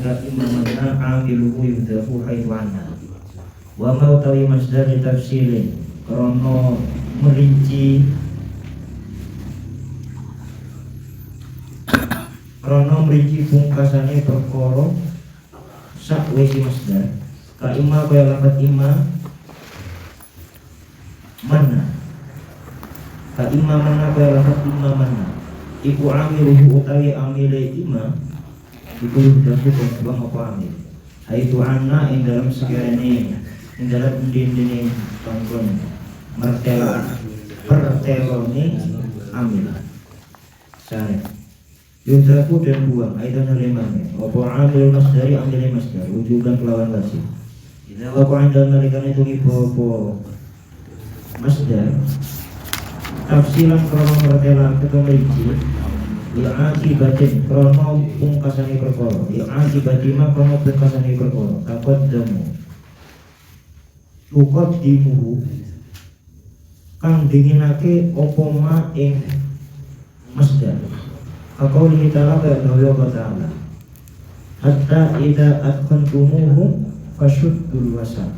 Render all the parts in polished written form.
ka imamanna amiluhu yudhafu haitwana. Wa ma utawi masdar tafsirin krono merinci pungkasane perkara sakwise masdar ka ima kaya lafat ima mana ka ima mana kaya lafat ima mana iku amiluhu utawi amile ima iku yudhafu kaya apa amil haitu anna ing dalam sekiranya ing dalam dinding panggon pertelone amil sare yudhafu dan buang aidan halimane apa amil masdari amil masdar wujudan kelawan wajib idza waqa'a dalam nalikane itu ipo masdar tafsilan krono pertelan ketomriji ya akibatin krono pungkasane perkara ya akibatima krono pungkasane perkara takut damu tukot dimuhu kang dinginake opo ma ing masdar kau ta'ala wa ta'ala hatta idza atqantumuhu fashuddul wasaq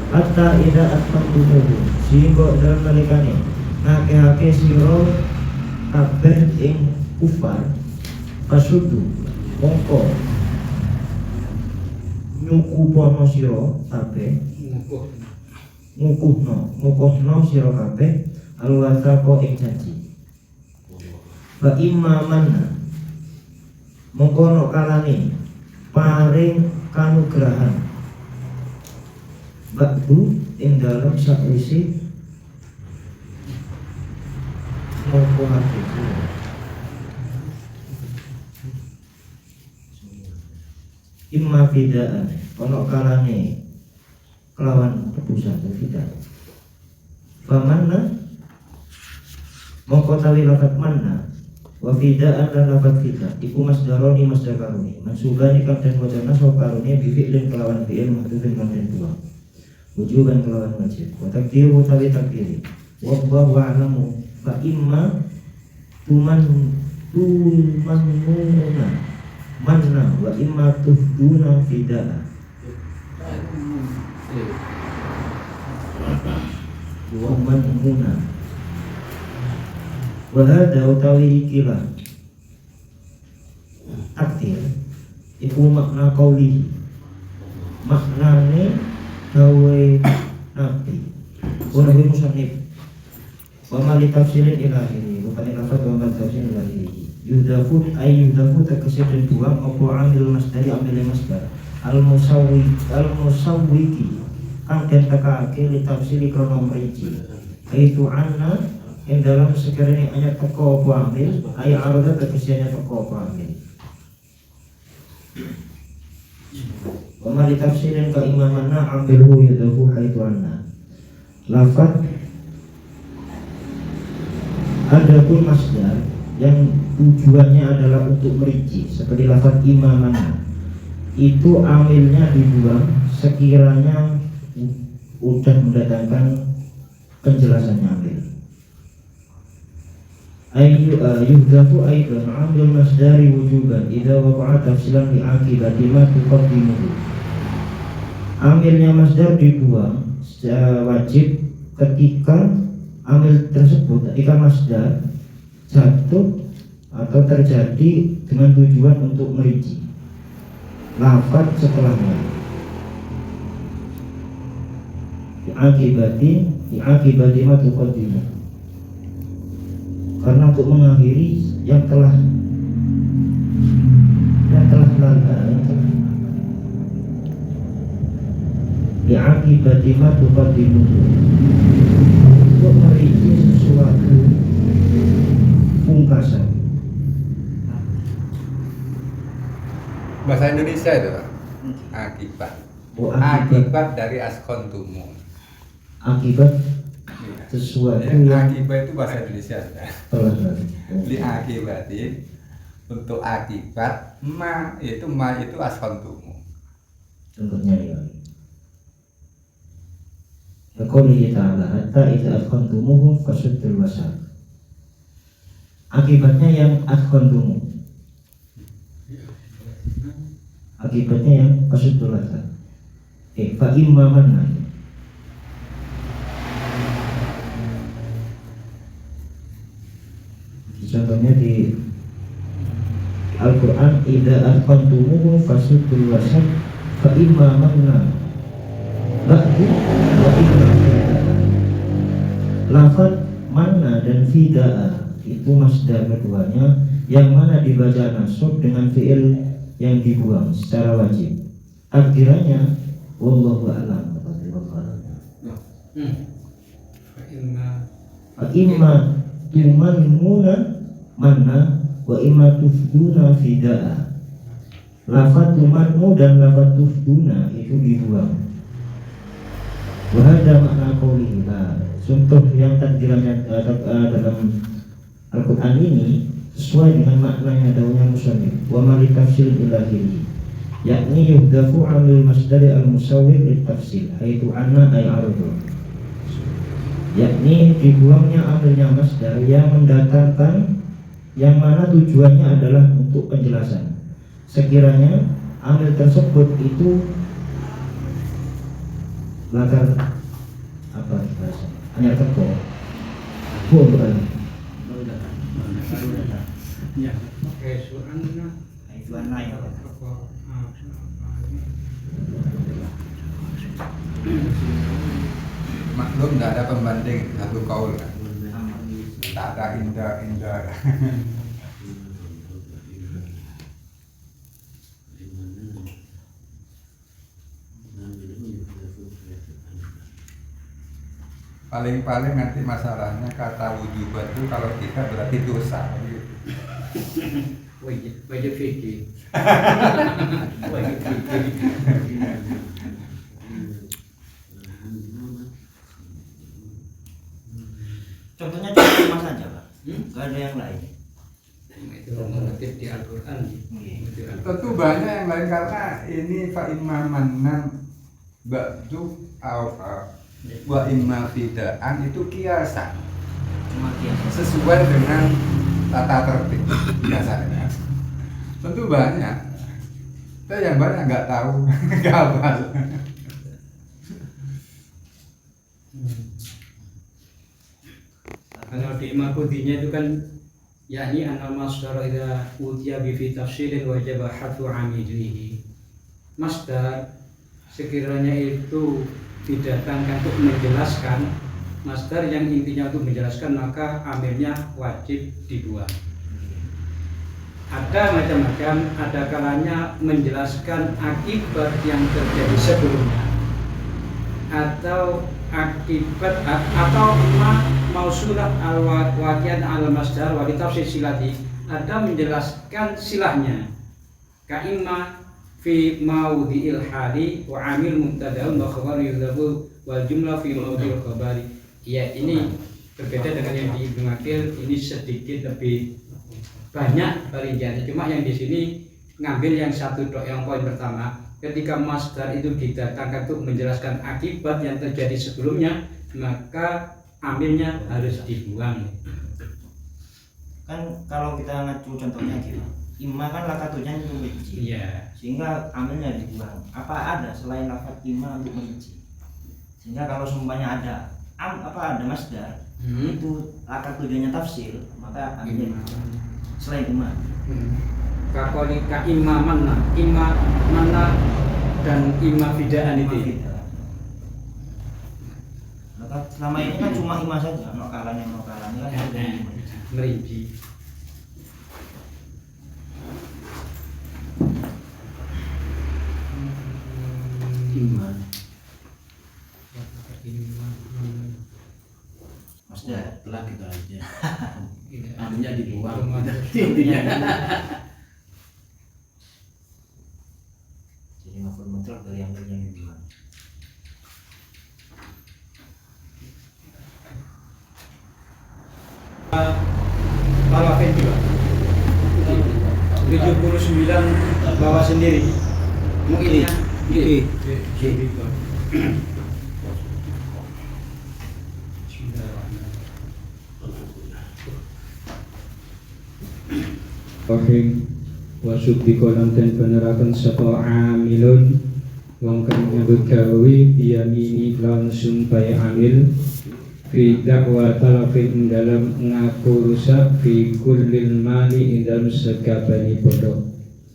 hatta idza atqantumuhu sehingga dalam nalikane ngake-ake sira kabeh ing kufar fasuddu mongko nyukupono sira kabeh ngukuhno sira kabeh alwasaqo ing janji fa imma manna mongko kalane paring kanugrahan ba'du ing dalem sakwise mongko hati imma bidaan ono kalane kelawan tebusan tidak famanna mongko tawi lafat manna wa fida'an lan lafat fida iku masdaroni masdar karuni mansubani kang den wajana so karuni bifi'lin kelawan fi'il mahdhufin kang den buang wujuban kelawan wajib wa takdiru tawi takdiri wa huwa wa'lamu fa imma tumanuna manna wa imma tuhduna fida'a wa manuna wahada utawi ikilah takdir iku makna qauli maknane gawe nabi ora musannif wa mali tafsirin ilahi bukan lafaz wa mali tafsirin ilahi yudhafu ay yudhafu tegese den buang apa amil masdari amil masdar al musawwiki kang den tekake li tafsiri krono merinci itu anna yang dalam sekiranya ayat teko apa amil ayat arodat tegesiannya teko apa amil wa li tafsirin ka imamanna amilhu yudhafu haitu anna lafaz adapun masdar yang tujuannya adalah untuk merinci seperti lafaz imamanna itu amilnya dibuang sekiranya udah mendatangkan penjelasannya amil yuhdafu aidan amil masdari wujuban idza waqa'a tafsilan li akibati ma tuqaddimuhu amilnya masdar dibuang secara wajib ketika amil tersebut ketika masdar jatuh atau terjadi dengan tujuan untuk merinci lafaz setelahnya akibati ma tuqaddimuhu karena untuk mengakhiri yang telah diakibati ma tuqaddimuhu untuk merinci sesuatu pungkasan bahasa Indonesia itu Pak akibat akibat dari askontumu akibat sesuatu ya, akibat itu bahasa Indonesia sudah. Li akibatin untuk akibat ma itu askontumu. Contohnya ya. Yaqulu ta'ala hatta idza asqantumuhum fasuddul wasaq. Akibatnya yang asqantumu. akibatnya yang kasutulatan. Fa imma manna. Contohnya di Al-Quran, idza aqantumuhu fasudul wasat fa imma manna ba'du wa imma fida'a. Lafaz manna dan fida'a itu masdar keduanya yang mana dibaca nasab dengan fi'il yang dibuang secara wajib. Akhirannya wallahu a'lam. Fa imma tumannuna manna wa imma tufduna fida'a. Lafaz tumannu dan lafaz tufduna itu dibuang. Wa hadza makna qoulihi. Contoh yang takdirannya dalam Al-Quran ini sesuai dengan maknanya daunnya musannif wa mali tafsir ilahi, yakni yuhdafu amil masdari al-musawwir litafsil haitu anna ay ardu, yakni dibuangnya amilnya masdar yang mendatangkan yang mana tujuannya adalah untuk penjelasan. Sekiranya amil tersebut itu latar apa bahasa hanya teko bukan ya pakai suana itu anai apa maklum tidak ada pembanding satu kaul kan, tak ada indah. Paling-paling nanti masalahnya kata wujubat itu kalau kita berarti dosa gitu. wajib fikih. Wajib fikih. Contohnya cuma saja Pak, nggak ada yang lain. Itu mengerti di Al-Quran. Tentu banyak yang lain karena ini fa imma mannan ba'du wa imma fida'an itu kiasan, Cuma kiasan. sesuai dengan tata tertib biasanya. Tentu banyak, tapi yang banyak nggak tahu, nggak hafal. Kalau di makutinya itu kan yakni anal masdar idza utiya bi fi tafsilin wajib hadfu amilihi. Masdar sekiranya itu didatangkan untuk menjelaskan, masdar yang intinya untuk menjelaskan, maka amilnya wajib dibuang. Ada macam-macam, ada kalanya menjelaskan akibat yang terjadi sebelumnya, atau akibat atau mausulah al-waqi'an al-masdar wa tafsir silati, ada menjelaskan silahnya ka imma fi maudhi'il hali wa amil mubtada'un wa khabar yudhafu wal jumlah fi maudhi'il khabari. Ya, ini berbeda dengan yang di Ibnu Aqil, ini sedikit lebih banyak perinciannya. Cuma yang di sini ngambil yang satu dok, yang poin pertama, ketika masdar itu didatangkan untuk menjelaskan akibat yang terjadi sebelumnya, maka amilnya harus dibuang. Kan kalau kita ngacu contohnya gitu, imma kan lakatunya itu benci, Iya. sehingga amilnya dibuang. Apa ada selain lafaz imma untuk benci? Sehingga kalau semuanya ada ada masdar, itu akar tujuannya tafsir, maka amilnya dibuang. Selain imma. Kakoli ka imma mana dan imma bidaan itu. Maka selama ini kan cuma imma saja, nokalannya kan ada Merinci. imma. Masdar. Telah gitu aja. Iya. Amnya dibuang. Jadi maf'ul mutlaq dari yang dibuang. Bawa juga 79 bawa sendiri. Mungkin ya. Rahim wa subdiko lan den beneraken sapa amilun wong kang nyambut gawe biyamini lan sumpahe amil fi dakwa talafin dalam ngaku rusak fi kullil mali ing dalam sekabani bodoh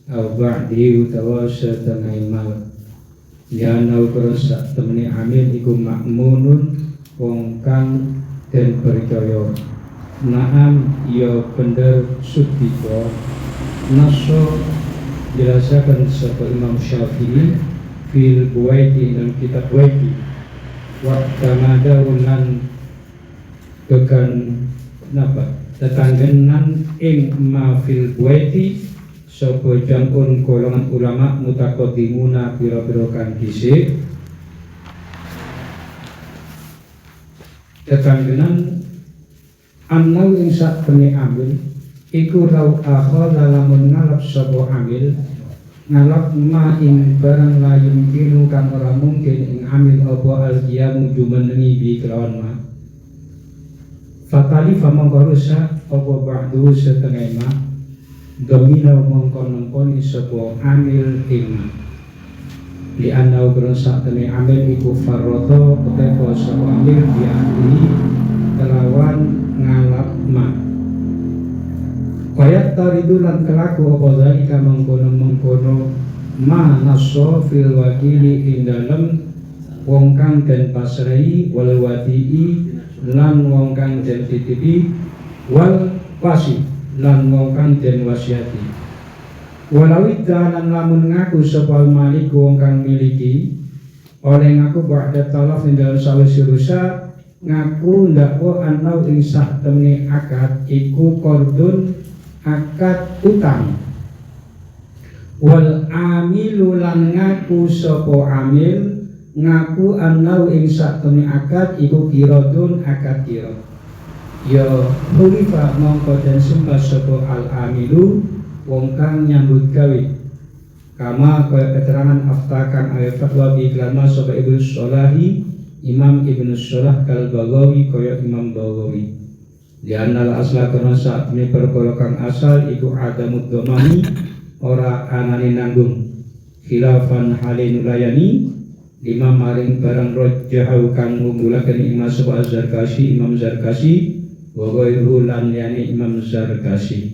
au ba'di utawa setengah mal ya nau kerusak temani amil iku makmunun wong kang den percaya naam ya bener subdiko naso jelasakan sapa Imam Syafi'i fil buwaiti dalam kitab buwaiti wa kamadaunan kekan napa tetanggenan ing ma fil buwaiti sapa jampun golongan ulama mutaqaddimuna pira-pira kang dhisik tetanggenan annau ing sak temne amil iku lau akhal lamun ngalap sapa amil ngalap ma ing barang la yumkinu kang ora mungkin ing amil apa al-qiyamu jumenengi bi kelawan ma fatali famangka rusak apa ba'du setengah ma domina mongko nemponi sapa amil ing di anau berusak temne amil iku farroto keteko sapa amil diakui kelawan ngalap ma Wayat taridu lan kelaku apa zalika mengkono ma naso fil wakili ing dalem wong kang den pasrai wal wadi'i lan wong kang den titipi wal wasi lan wong kang den wasiati walawi lan lamun ngaku sapa malik wong kang miliki oleh ngaku ba'da talaf ing dalem sawise rusak ngaku ndakwa anau ing sak temne akad iku kordun akad utang wal amilu lan ngaku sapa amil ngaku annau ing sak temne akad iku kirodun akad kira ya hulifa mongko den sumpah sapa al amilu wong kang nyambut gawe kama kaya keterangan aftakan ayat fatwa bi iklan sapa Ibnu Sholahi Imam Ibnu Sholah kal Baghawi kaya Imam Baghawi di anal asla karena saat ini perkara kang asal iku adamud domani ora anane nanggung khilafan halin layani lima maring barang rojahau kang ngumpulaken Imam Zarkasi Imam Zarkasi wa ghairuhu lan yani Imam Zarkasi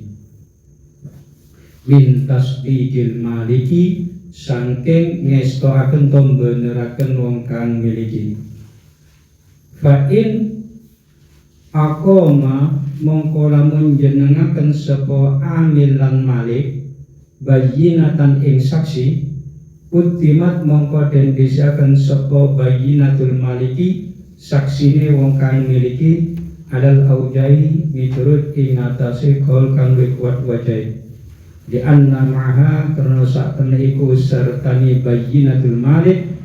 min tasdiqil maliki saking ngestoaken to beneraken wong kang miliki fa'in akoma mongko lamun jenengaken sapa amil lan malik bayyinatan ing saksi utimat mongko den disaken sapa bayyinatul maliki saksine wong kang miliki alal aujai miturut ing atase kol kang kuat wajai di anna ma'ha karena sak temne iku sertani bayyinatul malik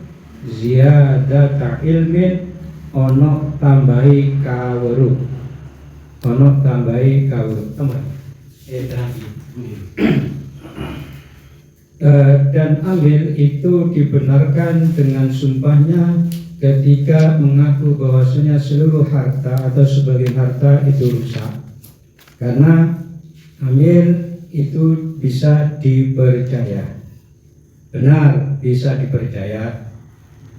ziyadata ilmin ono tambahi kawruh dan amil itu dibenarkan dengan sumpahnya ketika mengaku bahwasanya seluruh harta atau sebagian harta itu rusak karena amil itu bisa dipercaya benar bisa dipercaya.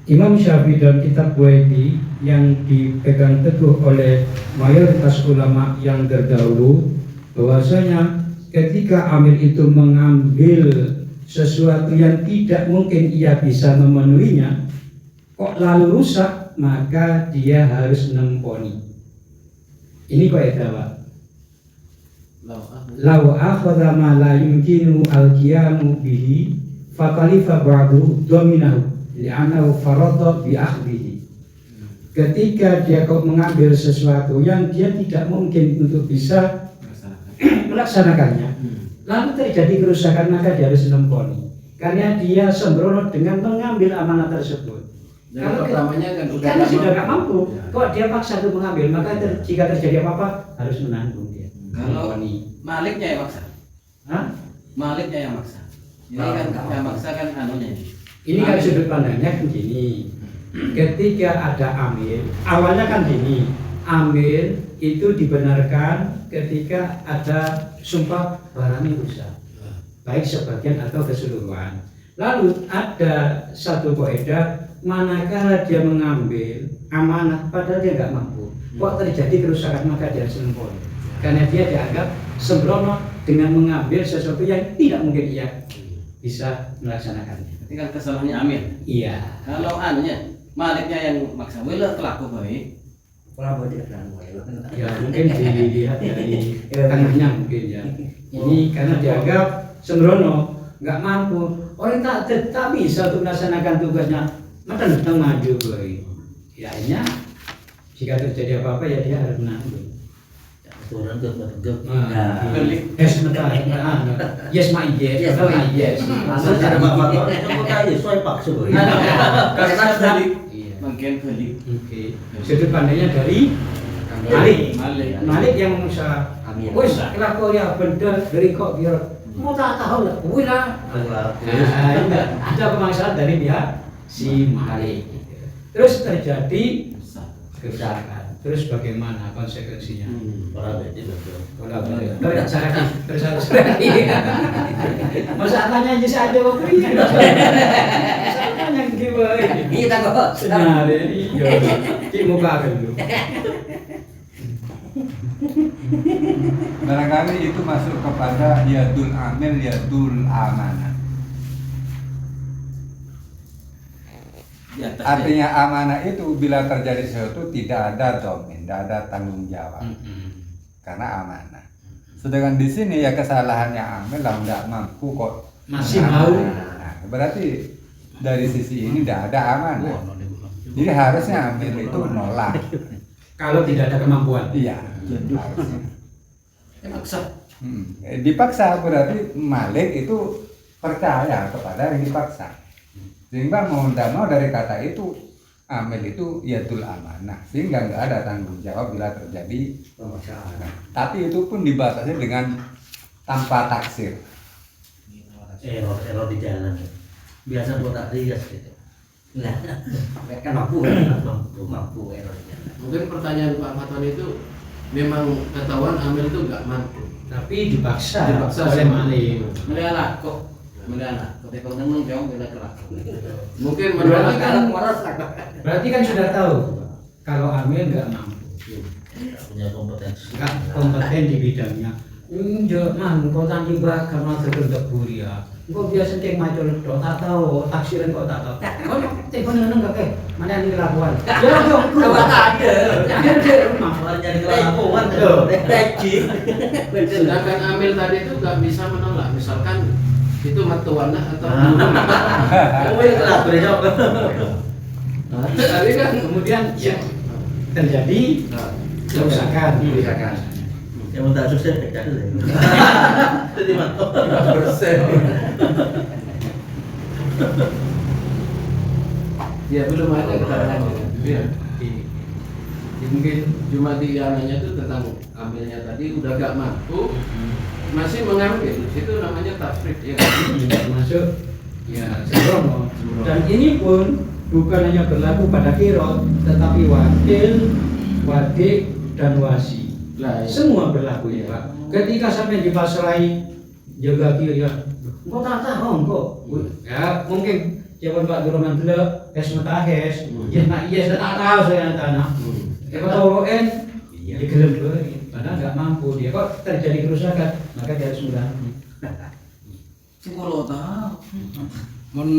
Imam Syafi'i dalam kitab Buwaiti yang dipegang teguh oleh mayoritas ulama yang terdahulu bahwasanya ketika amil itu mengambil sesuatu yang tidak mungkin ia bisa memenuhinya kok lalu rusak maka dia harus nemponi. Ini kaidah Pak. Lau akhadha ma la yumkinu al-qiyamu bihi fatalifa ba'du dominahu li'annahu faradha bi akhdhihi. Ketika dia kau mengambil sesuatu yang dia tidak mungkin untuk bisa melaksanakannya, lalu terjadi kerusakan maka dia harus nemponi karena dia sembrono dengan mengambil amanah tersebut. Kalau pertamanya kan sudah nggak mampu, kok dia paksa untuk mengambil maka jika terjadi apa-apa harus menanggung dia. Kalau maliknya yang maksa, maliknya yang maksa. Ini kan yang maksa kan anunya. Ini kan sudut pandangnya begini. Ketika ada amil, awalnya kan gini, amil itu dibenarkan ketika ada sumpah barangnya rusak. baik sebagian atau keseluruhan. Lalu ada satu kaidah, manakala dia mengambil amanah padahal dia nggak mampu, kok terjadi kerusakan, maka dia harus sembrono. Karena dia dianggap sembrono dengan mengambil sesuatu yang tidak mungkin ia bisa melaksanakannya. Ini kan kesalahannya Amir. Iya. Kalau anunya maliknya yang maksa, wala kelaku baik. Ya mungkin dilihat dari tengahnya mungkin ya. Ini karena dianggap sembrono, nggak mampu. Orang tak bisa untuk melaksanakan tugasnya. Maka datang maju boy. Ya akhirnya jika terjadi apa-apa ya dia harus menanggung. Turun ke Yes mentah, yes ma yes, oh yes. Asal cara bapak kamu tadi soal paksa boy. Karena tadi Iya. mungkin beli. Oke. Sudut pandangnya dari Malik yang mengusaha. Wes kelakuan ya bener dari kok biar mau tak tahu lah, wih lah. Ada pemaksaan dari pihak si Malik. Terus terjadi kerusakan. Terus bagaimana konsekuensinya? Orang itu betul. Terus masalahnya aja saja kok punya. Masalahnya gimana? Iya kok. Nah, ini ki muka dulu. Barangkali itu masuk kepada yadul amil, yadul amanah. Artinya amanah itu bila terjadi sesuatu tidak ada domain, tidak ada tanggung jawab, karena amanah. Sedangkan di sini ya kesalahannya amil lah, tidak mampu kok Masih mau. Nah, berarti dari sisi ini tidak ada amanah. Jadi harusnya amil itu nolak. Kalau tidak ada kemampuan. Iya. Harusnya. Maksa. Dipaksa berarti Malik itu percaya kepada yang dipaksa. Sehingga mau tidak mau dari kata itu amil itu yadul amanah, sehingga nggak ada tanggung jawab bila terjadi pemaksaan. Tapi itu pun dibatasi dengan tanpa taksir. Error di jalan. Biasa buat tak rias gitu. Nah, Mereka mampu error di jalan. Mungkin pertanyaan Pak Fatan itu memang ketahuan Amir itu nggak mampu. Tapi dipaksa Dipaksa oleh sama- Malik. Melana kok. Melana. Ketika nang jauh bila kelaku. Mungkin Berarti menurut kan, berarti kan sudah tahu kalau Amir nggak mampu, punya kompetensi. nggak kompeten di bidangnya. Jangan kau tadi bah karena terbentuk buria. Kau biasa cek macam itu, tak tahu taksiran kau tak tahu. Kau telepon neng nggak kayak mana yang kelakuan? Jangan dong, kau ada. Ada rumah. Malah jadi kelakuan tuh. sedangkan Amir tadi itu nggak bisa menolak. Misalkan itu matuanlah atau Kamu yang kelas berjawab. tapi kan Kemudian ya terjadi kerusakan. Yang mau tak susah pecah dulu. Jadi mantap. ya belum ada keterangan. Ya. Mungkin Cuma diananya itu tentang Amirnya tadi udah gak mampu, masih mengambil. Itu namanya tafrid ya. termasuk ya sembrono. Dan ini pun bukan hanya berlaku pada kirot, tetapi wakil, wadik, dan wasi. Lah, ya. Semua berlaku ya Pak. Ketika sampai dipasrai jaga kiri ya, kok tak tahu kok. Ya mungkin jawaban Pak Duroman dulu, es matahes, ya nak iya saya tak tahu saya tanah. Ya kau tahu en, ya gelem dulu. Padahal nggak mampu dia kok terjadi kerusakan, maka dia harus mengganti. Sepuluh tahun. Mun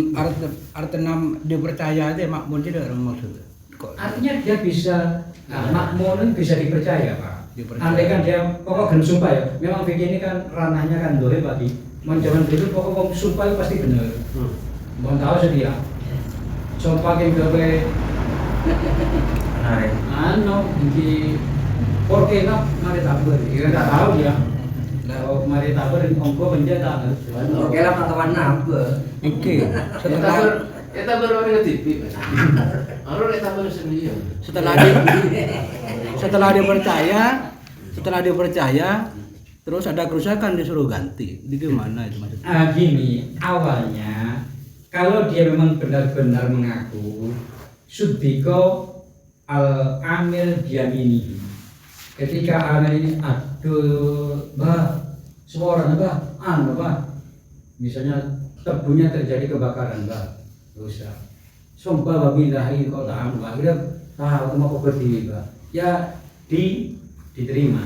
artinya dipercaya aja makmun tidak maksud. Kok Artinya dia bisa makmun bisa dipercaya Pak. Dipercaya. Andai kan dia pokok gen sumpah ya. Memang fikih ini kan ranahnya kan dolim Pak. Mau zaman itu pokok sumpah itu pasti benar. Mau tahu sih dia. Sumpah yang gawe di Porque nak mari tabur, dia tak tahu dia. Kalau mari tabur ongko penjata. Oke lah pengetahuan apa? Oke. Kita baru ada TV. Orang kita baru sendiri. Setelah dia percaya, terus ada kerusakan disuruh ganti. Itu gimana itu maksudnya? Gini, awalnya kalau dia memang benar-benar mengaku Sudiko al-amil diamini. Ketika anak ini aduh bah suara bah misalnya tebunya terjadi kebakaran, Pak, dosa. Sumpah wabillahi kau tahu, akhirnya tahu mau kau berdiri, Pak. Ya diterima,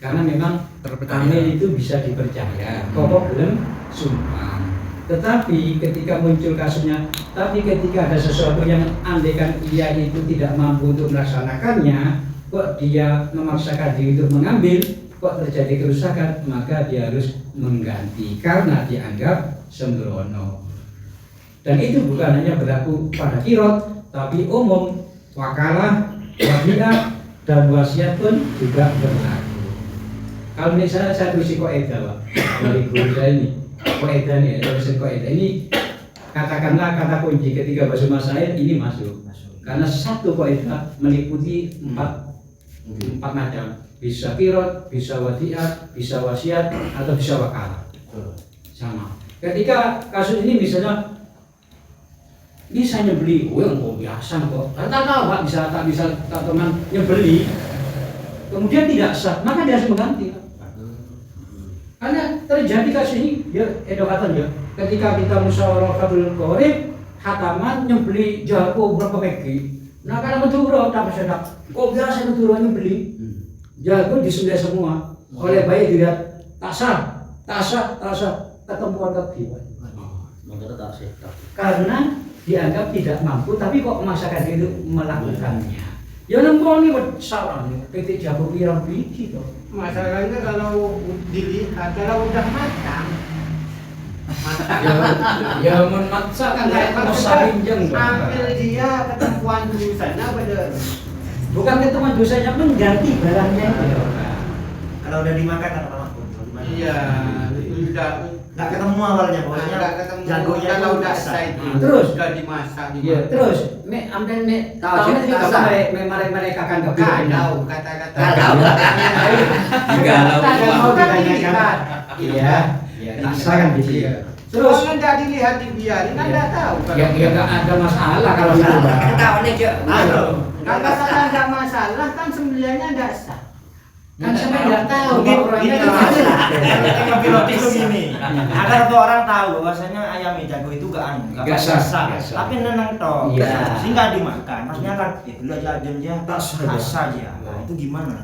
karena memang amil itu bisa dipercaya. Kau belum sumpah. Tetapi ketika muncul kasusnya, tapi ketika ada sesuatu yang andaikan ia itu tidak mampu untuk melaksanakannya, kok dia memaksakan diri untuk mengambil, kok terjadi kerusakan, maka dia harus mengganti karena dianggap sembrono. Dan itu bukan hanya berlaku pada kirot, tapi umum, wakalah, wasiat, dan wasiat pun juga berlaku. Kalau misalnya saya tulis kaidah, Pak, dari guru saya ini, kaidah nih, tulisan kaidah ini, katakanlah kata kunci ketika bahasa masail ini masuk. Karena satu kaidah meliputi empat macam, bisa kirot, bisa wasiat, bisa wasiat, atau bisa wakalah. Sama. Ketika kasus ini misalnya bisa nyebeli, oh biasa kok. Tak tahu Pak, tak bisa teman nyebeli. Kemudian tidak sah, maka dia harus mengganti. Karena terjadi kasus ini, ya edukatan ya. Ketika kita musyawarahul qorib, hataman nyebeli jago berapa megi. Nah karena betul tak sedap. Kok biasa betul nyebeli? Jago disembelih semua. Oleh bayi dilihat tak sah, ketemuan kaki. Karena dianggap tidak mampu, tapi kok memaksakan diri melakukannya. Ya nemponi salah nih, titik jago pirang biji toh. Masalahnya kalau dilihat, kalau udah matang, ya memaksa kan kayak masa pinjam. ambil dia ketentuan dosanya pada Bukan ketemuan dosanya, mengganti barangnya itu. Kalau udah dimakan kan apa? iya udah Nggak ketemu awalnya, pokoknya nggak ketemu jagonya kalau itu udah biasa. sah itu Terus? udah dimasak Iya, terus ambil tahu mereka akan kalau kata-kata mau ditanyakan. Iya, bisa kan gitu. Terus kalau nggak dilihat dibiarin kan nggak tahu ya nggak ada masalah kalau salah. kalau masalah nggak masalah kan sembelihannya nggak sah. Kan saya nggak tahu. Mungkin orangnya ini itu Ketika pilot itu gini, ada satu orang tahu bahwasanya ayam jago itu nggak sah. tapi neneng toh, Iya. sehingga dimakan. Maksudnya kan itu aja jamnya sah aja. Nah, itu gimana?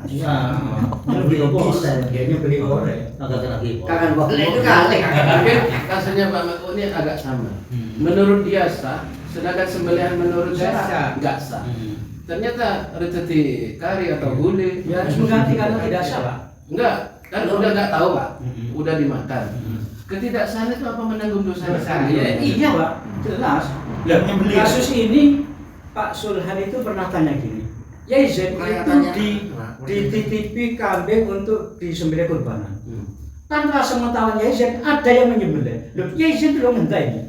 Lebih logis. Dia beli goreng. Agak kena gitu. Kakak boleh itu kali. Mungkin kasusnya Pak Mako ini agak sama. Menurut dia sah, sedangkan sembelihan menurut Nggak saya sah. nggak sah. Ternyata rezeki kari atau gulai Ya harus mengganti karena tidak sah, Pak. enggak, kan udah nggak tahu Pak, udah dimakan. Ketidaksahan itu apa menanggung dosa? Iya, Pak. Jelas. Kasus ini Pak Sulhan itu pernah tanya gini. Ya Izin itu dititipi kambing untuk disembelih kurbanan. Tanpa sepengetahuan Yazid ada yang menyembelih. Loh, Yazid belum ngenteni.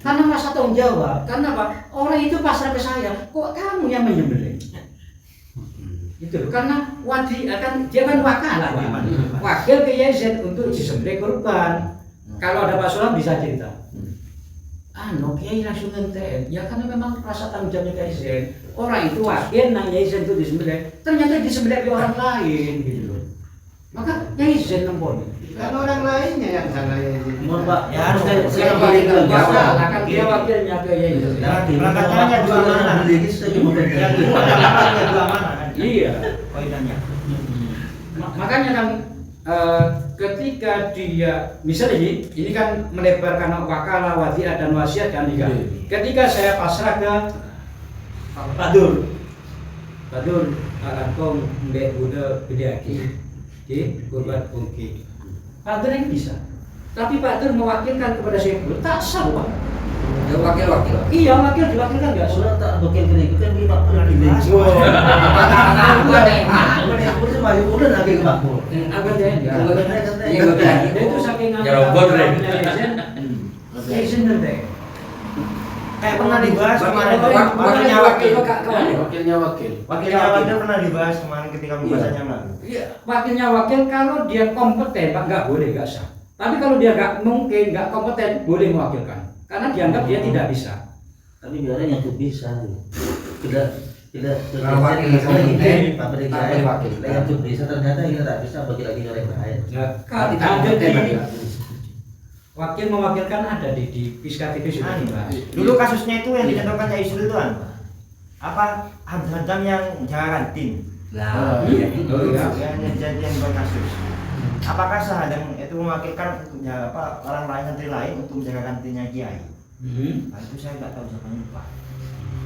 Karena merasa tanggung jawab. Karena apa? Orang itu pasrah ke saya. Kok kamu yang menyembelih? Itu loh. Karena wadi akan dia kan wakalah, wakil ke Yazid untuk disembelih kurban. Kalau ada Pak Sulhan bisa cerita. Kiai langsung ngenten. Ya karena memang rasa tanggung jawabnya ke Yazid. Orang itu wakil nang Yazid untuk disembelih. Ternyata disembelih oleh orang lain gitu loh. Maka Yazid nempel. kan orang lainnya yang salah ya. Mohon Pak, ya harus Saya balik ke masalah kan dia wakilnya ke Yazid. Perangkatnya dua mana? Yang dua mana? Iya. Poinnya. Makanya kan ketika dia misalnya ini kan melebarkan wakalah, wasiat dan wasiat kan tiga. Ketika saya pasrah ke Padur akan kau mbek Buddha Bidyaki di kurban ungki. Padur yang bisa. Tapi Padur mewakilkan kepada Syekh tak sah, Pak. Ya wakil. Iya, wakil diwakilkan enggak sah. Sudah tak wakil kena ikut kan di Pak Pur di Udah Makmur. apa dia? Dia itu saking Kayak pernah dibahas kemarin. Wakilnya wakil. Wakilnya wakil. Wakilnya wakil pernah dibahas kemarin ketika pembahasannya lalu. Iya, wakilnya wakil kalau dia kompeten, Pak, nggak boleh, nggak sah. Tapi kalau dia nggak mungkin, nggak kompeten, boleh mewakilkan. Karena dianggap dia tidak bisa. Tapi biarnya yang tuh bisa. Tidak Wakil wakil. yang tuh bisa ternyata ini tak bisa bagi lagi orang lain. Nah, kalau ada di Wakil mewakilkan ada di PISKTP sudah dibahas. Dulu kasusnya itu yang dicontohkan Cak Yusril itu apa hadam yang jaga kantin. Lah, Oh iya. Yang berkasus. Apakah sahadam itu mewakilkan ya, apa orang lain santri lain untuk menjaga kantinnya Kiai? Nah, itu saya nggak tahu jawabannya Pak.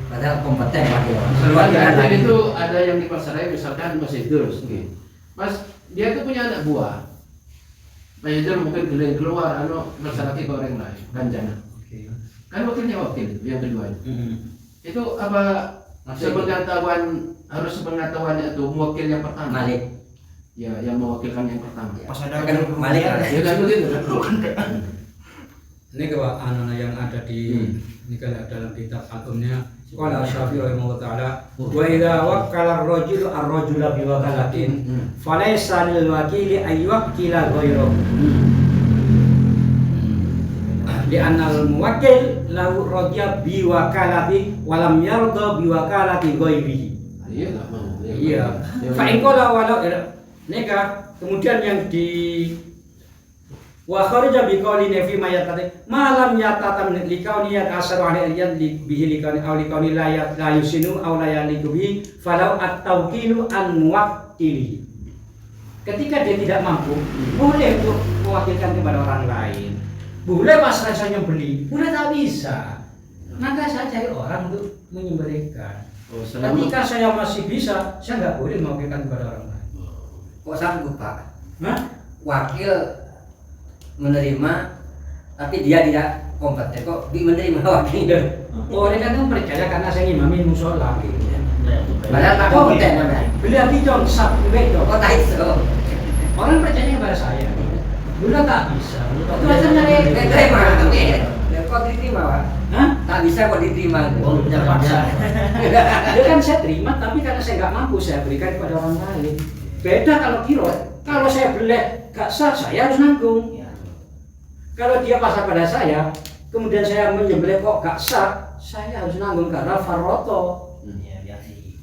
padahal kompeten wakil. Selanjutnya itu ada yang di pasaraya misalkan Mas Idul, Mas dia tuh punya anak buah. Mas Idul mungkin geling keluar, masyarakat goreng lain, ganjana. Kan wakilnya wakil yang kedua itu apa? Sepengetahuan harus sepengetahuannya itu mewakil yang pertama. Malik. Ya, yang mewakilkan yang pertama. Pas ada Kan Malik Ya kan begitu. Ini kalau anak yang ada di ini kan dalam kitab al-umnya qala Syafi'i rahimahullah taala wa idza wakkala ar-rajulu ar-rajula bi wakalatin falaysa lil wakili ay yuwakkila ghayrahu di anal muwakkil lahu rajya bi wakalati wa lam yarda bi wakalati ghairihi. Iya enggak mau. Iya. Fa in qala walau neka kemudian yang di wa kharaja bi qawli fi ma yatati malam yatata min likauniyat asar wa aliyat bihi likauni aw likauni la yusinu aw la yaliku bi falau at-tawkilu an muwakkili. Ketika dia tidak mampu, boleh untuk mewakilkan kepada orang lain. Boleh pas rasanya beli, boleh tak bisa. Maka saya cari orang untuk menyembelihkan. Ketika saya masih bisa, saya nggak boleh mewakilkan kepada orang lain. Kok sanggup Pak? Hah? Wakil menerima tapi dia tidak kompeten kok menerima wakil. Orang kan percaya karena saya ngimami musola gitu. Padahal tak kompeten namanya. Beliau dijong sab bedo. Kok tak iso? Orang percaya kepada saya. Beliau tak bisa. Itu rasanya Diterima tapi kok diterima Pak? Hah? Tak bisa kok diterima. Oh, Terpaksa. Dia kan saya terima tapi karena saya nggak mampu saya berikan kepada orang lain. Beda kalau kiro. Kalau saya beli gak sah saya harus nanggung. Kalau dia pasrah pada saya, kemudian saya menyembelih kok gak sah, saya harus nanggung karena farroto.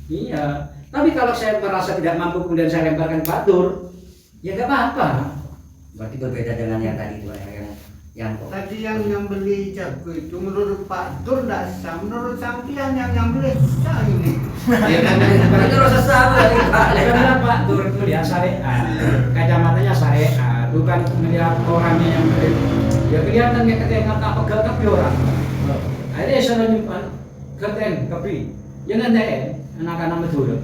Iya. Tapi kalau saya merasa tidak mampu kemudian saya lemparkan batur, ya gak apa-apa. Berarti berbeda dengan yang tadi itu yang Tadi yang beli jago itu menurut Pak Dur tidak sah, menurut sampian yang beli sah ini. itu rasa sama Pak. Karena Pak Dur melihat syariat, kacamatanya syariat, bukan melihat orangnya yang ya kelihatan kayak ketengan tak pegal tapi orang. Akhirnya saya nyimpan keten tapi jangan deh anak-anak betul.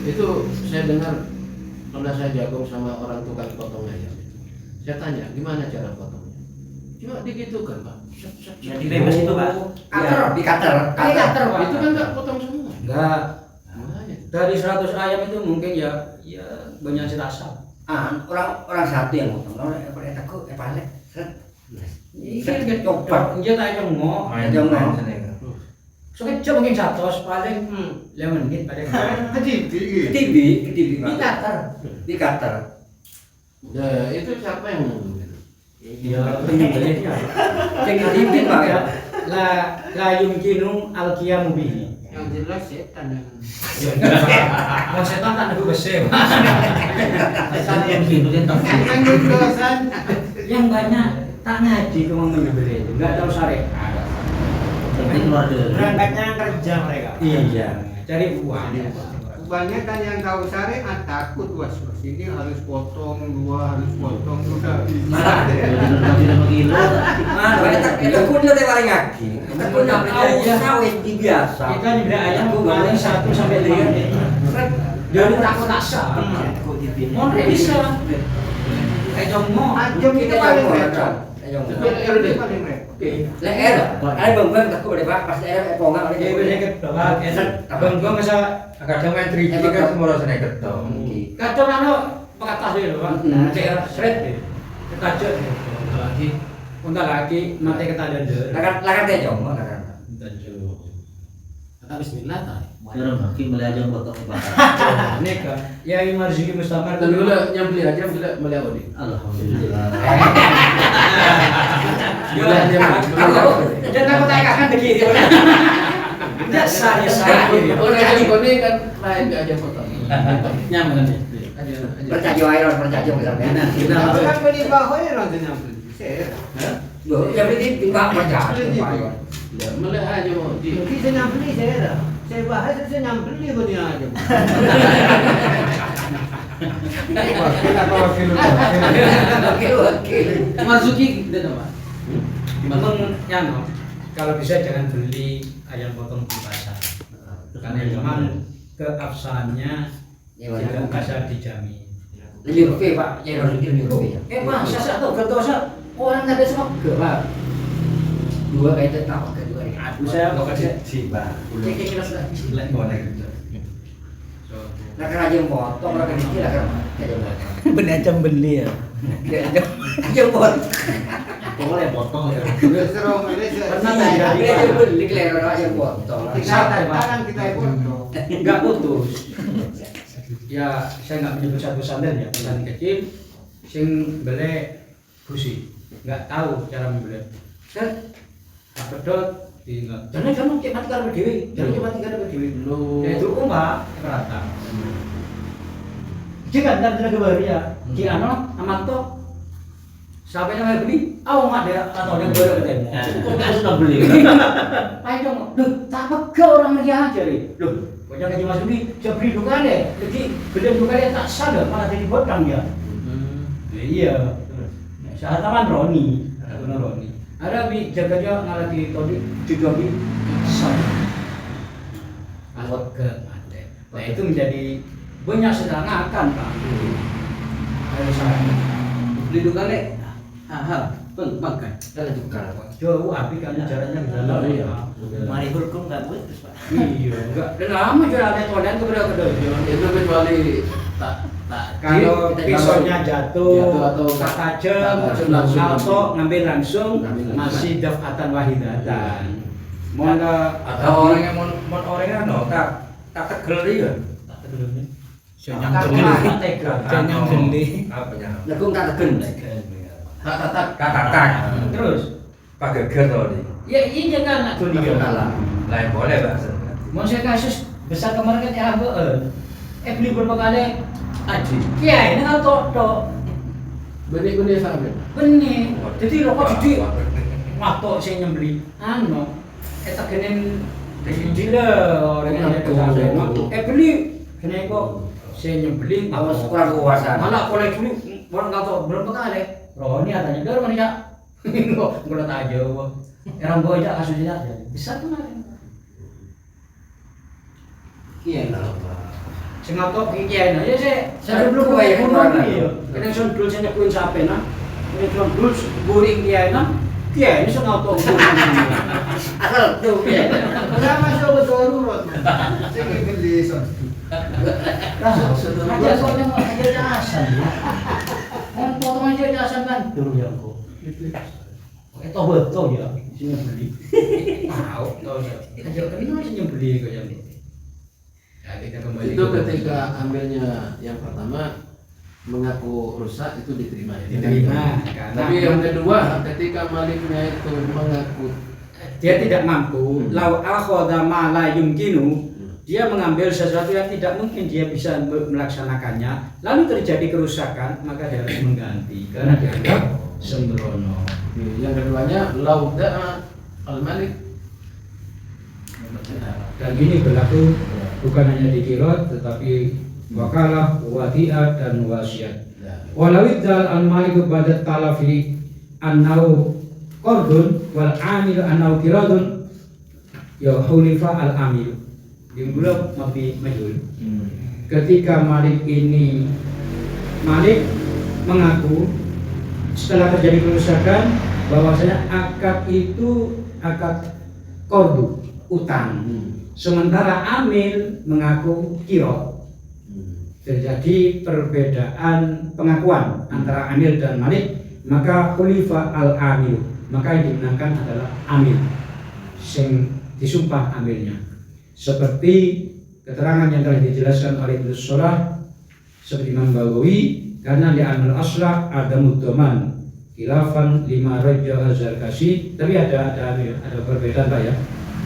Itu saya dengar pernah saya jagung sama orang tukang potong ayam. Saya tanya, gimana cara potongnya? Cuma digitukan Pak. Ya, di bebas itu Pak. Cutter, di cutter. Cutter, Pak. Itu kan nggak potong semua. Enggak. Makanya. Dari 100 ayam itu mungkin ya banyak serasa. Orang satu yang potong, orang takut balik. Ini kan coba, dia tak yang mau. Sekejap mungkin 100 paling 5 menit paling. TV. Di cutter. Nah, itu siapa yang ngomong? Ya penyembelihnya. Jangan dipin Pak ya. La yumkinu al-qiyamu bihi. Yang jelas setan. Mau setan tak ada besar. Setan yang gitu tentang Yang dosan. Yang banyak tak ngaji cuma menyembelih itu, enggak tahu syariat. berangkatnya kerja mereka. Iya, cari uang. Kebanyakan yang tahu syariat takut was-was ini harus potong dua, harus potong udah bisa. Itu kudu teh paling ngaki. Kudu sawit di biasa. Kita juga ayam paling 1 sampai 3. Dia takut asa. Mau bisa. Kayak jomo. Ajem itu paling repot. Itu paling repot. Leer, ada bang takut deh Pak, pas leer ponga ada Dia bisa ketolak, abang gua masa kadang main 3D kan semua rasanya ketol. Kadang anu pekatah deh Pak. Cek seret deh. Kekacau deh. Lagi. Unta lagi mati ketadan deh. Lakan teh jomo lakan. Kata bismillah ta. Orang hakim belajar potong bakar. Neka, ya Marzuki Mustamar Dan dulu yang beli aja beli Odi. Alhamdulillah. Dan aku tanyakan begitu. Tidak saya. Oh, jadi koni kan lain gak aja foto. Nyaman nih. Percaya wae ora percaya sampean. Tapi kan beli bahoy orang tu nyampe. Saya. Loh, ya berarti timbang percaya. Ya, mulai aja mau di. Mungkin saya nyampe saya. Saya bahas saya nyampe beli aja. Wakil apa wakil? Wakil. Masuki gitu Pak. Memang ya no, kalau bisa jangan beli ayam potong di pasar. Karena memang keabsahannya tidak bisa dijamin. Lebih oke Pak, ya harus lebih oke. Masa satu kertosa orang ada semua Pak. Dua kayak tetap kedua ini. Aduh saya nggak kasih. Kira-kira sudah. Lain boleh gitu. Nah kerajaan potong lah kan kira kan kerajaan potong. Benacam beli ya. Kerajaan potong. Boleh potong ya. Serong ini Pernah saya. tidak Kerajaan beli kelihatan kerajaan potong. Kita tangan kita potong. Nggak putus. Ya saya nggak menyebut satu sandal ya, petani kecil, sing beli busi, nggak tahu cara membeli. Kan pedot tinggal. Jangan cek mati karena dewi, jangan mati karena dewi. Ya itu mbak rata. Jika dan tenaga baru ya, jika amanto sampai namanya beli, nggak ada atau dia baru ketemu. Kita sudah beli. Ayo dong, loh, tak pegah orang lagi aja nih. Loh, banyak aja Mas Budi, saya beli duka deh. Jadi beli duka dia tak sadar malah jadi bodang ya. Iya. Saya taman Roni, Roni. Ada di jaga-jaga ngalati tadi juga di sana. Awak ke ada. Nah itu menjadi banyak serangan Pak. Ayo saya Beli duka le. Hal pengmakan. Kita juga Pak. jauh api kan caranya di dalam. Iya. Mari hukum nggak putus Pak. Iya, enggak. Dan lama jual ada tolen kepada Itu kecuali tak kalau kita pisaunya jatuh atau tak tajam, langsung atau ngambil langsung Ngambil langsung. masih dafatan wahidatan. Mau Ada orang yang mau orangnya no tak tegel dia. Saya nyam beli. Apa ya? Lekung tak tegen. Katakan. terus. Pak geger tau di. Ya ini jangan nak tuh dia. Lain boleh bahasa. Mau saya kasus besar kemarin kan ya beli berapa kali aji. Ya ini kan tok. benih-benih sampai. Benih. Jadi rokok jadi matok saya nyembeli. Tak kenin gila orang yang ada sampai. Beli kena kok saya nyembeli. Awas kurang kuasa. Mana koleksi beli orang nggak tahu berapa kali. Roni katanya dari mana ya? Kok nggak tahu. Orang boy aja kasusnya bisa tuh nanti. Iya lah. Sing ngatok kiai ya saya belum kebayang orang iya. Kadang son dul saya nyekuin sampe nah. Ini son dul guring kiai nah. Kiai ini son ngatok. Asal tuh ya. Saya masuk ke darurat. Saya beli son. Aja soalnya mau aja jasan. Kan potong aja jasan kan. Dulu ya kok. Itu betul ya. Sini beli. Tahu ya. Aja kenal sini beli kok yang ini. Ya, kita kembali Itu ketika ambilnya yang pertama mengaku rusak itu diterima ya. diterima karena Tapi yang kedua ketika maliknya itu mengaku dia tidak mampu, lau akhadha ma la yumkinu, dia mengambil sesuatu yang tidak mungkin dia bisa melaksanakannya, lalu terjadi kerusakan, maka dia harus mengganti karena dianggap sembrono. yang keduanya lauda al-malik. Dan ini berlaku bukan hanya di kirot tetapi wakalah, wadi'ah dan wasiat. Walawidzal al-maliku badat talafi annau qardun wal amil annau kiradun ya hulifa al-amil. Dimulai mafi majul. Ketika Malik mengaku setelah terjadi kerusakan bahwasanya akad itu akad qardu, utang. Sementara amil mengaku kirot. Terjadi perbedaan pengakuan antara amil dan malik, maka khulifa al-amil, maka yang dimenangkan adalah amil sing disumpah amilnya. Seperti keterangan yang telah dijelaskan oleh Ibnu Surah seperti Imam Baghawi, karena di amil aslah ada mudoman khilafan lima raja az-Zarkashi, tapi ada perbedaan Pak ya,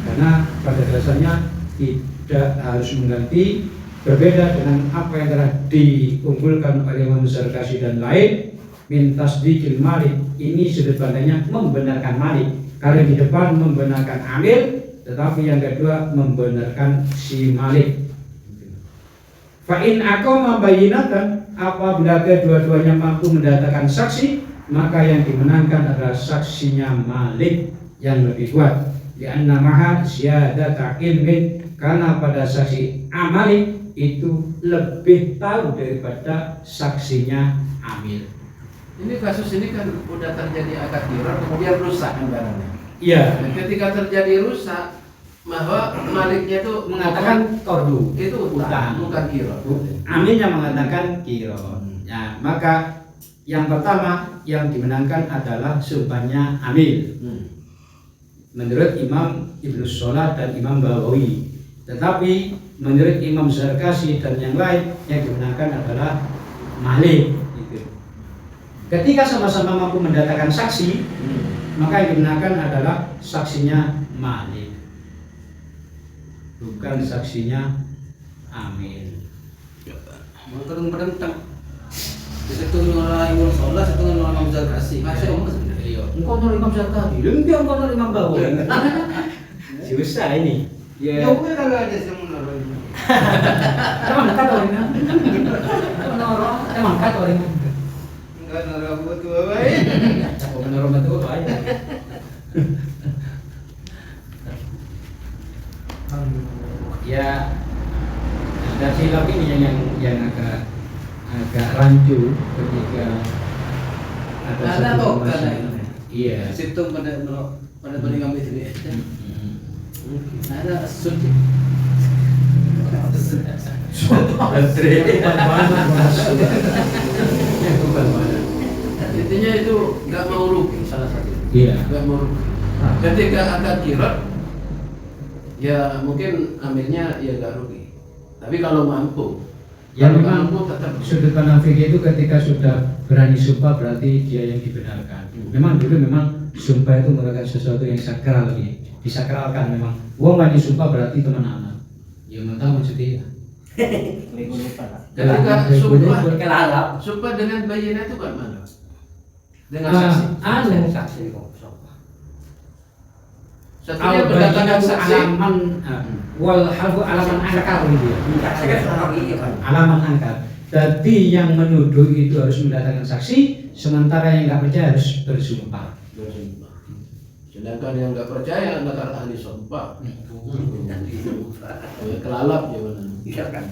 karena pada dasarnya tidak harus mengganti berbeda dengan apa yang telah diunggulkan oleh Imam Zarkashi dan lain. Min tasdiqil Malik, ini sudut pandangnya membenarkan Malik. Kalau di depan membenarkan Amil, tetapi yang kedua membenarkan si Malik. Fa in aqama bayyinatan, apabila kedua-duanya mampu mendatangkan saksi, maka yang dimenangkan adalah saksinya Malik yang lebih kuat. Di anna maha ziyadata ilmin, karena pada saksi Malik itu lebih tahu daripada saksinya Amil. Ini kasus ini kan udah terjadi akad qirah, kemudian rusak anggarannya. Iya. Dan ketika terjadi rusak, bahwa Maliknya itu Mengatakan kordu itu utang, bukan qirah. Amilnya mengatakan kiro. Ya, maka yang pertama yang dimenangkan adalah sumpahnya Amil. Menurut Imam Ibnu Sholat dan Imam Bawawi. Tetapi menurut Imam Zarkashi dan yang lain yang dimenangkan adalah Malik. Gitu. Ketika sama-sama mampu mendatangkan saksi, maka yang dimenangkan adalah saksinya Malik, bukan saksinya Amil. Mengkerung berentang. Satu orang Imam Sholat, satu orang Imam Zarkashi. Masih omong sebenarnya. Engkau nol Imam Zarkashi, enggak engkau nol Imam Bawawi. Susah ini. Ya. Coba kalau ada semua orang. Emang kata orangnya. Emang kata orangnya. Enggak nara betul baik. Oh, menurut betul apa aja. Ya, ada silap ini yang agak rancu ketika ada satu masalah. Iya. Situng pada peninggal itu ya. Ada suci. Intinya itu nggak mau rugi salah satu. Iya. Nggak mau rugi. Ketika akad qirah, ya mungkin amilnya ya nggak rugi. Tapi kalau mampu, Ya kalau memang mampu tetap sudut pandang fikih itu ketika sudah berani sumpah berarti dia yang dibenarkan. Memang dulu memang sumpah itu merupakan sesuatu yang sakral, disakralkan memang. Wong wani sumpah berarti teman anak. Ya mentang maksudnya. ketika sumpah Kelalap. sumpah dengan bayyinah itu kan mana? Dengan saksi. Saksi kok. Satunya berdatangkan saksi. Alaman wal halfu alaman angkar gitu ya. Alaman angkar. Jadi yang menuduh itu harus mendatangkan saksi, sementara yang nggak percaya harus bersumpah. Sedangkan yang nggak percaya nakar ahli sumpah. Kelalap ya benar.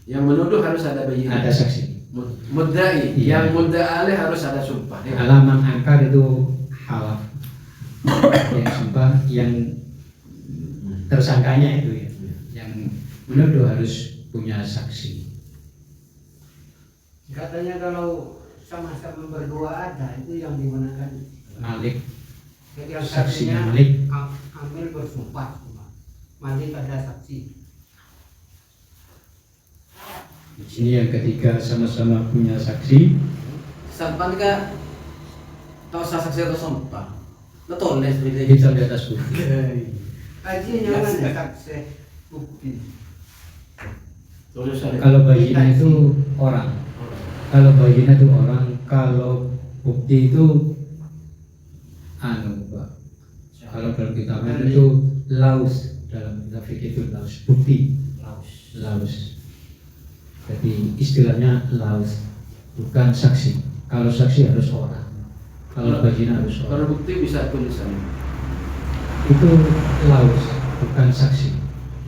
Yang menuduh harus ada bayyinah. Ada saksi. Muddai, Iya. yang mudda alaih harus ada sumpah. Alaman angkar itu halaf. Yang sumpah yang tersangkanya itu ya. Yang menuduh harus punya saksi. Katanya kalau sama-sama berdua ada itu yang dimenangkan. Malik, Yang saksinya saksinya Malik. Amil bersumpah. Malik ada saksi. Di sini yang ketiga sama-sama punya saksi. Sampan ka tahu saksi atau sumpah. Betul nih seperti itu. Kita di atas bukti. Ajinya mana saksi bukti. Kalau bayyinah itu orang. Kalau bayyinah itu orang. Kalau bukti itu Pak. Kalau dalam kitab itu laus, dalam kitab fikih itu laus, bukti. Laus. Jadi istilahnya laus, bukan saksi. Kalau saksi harus orang. Kalau bayyinah harus Kalau orang. bukti bisa tulisan. Itu laus, bukan saksi.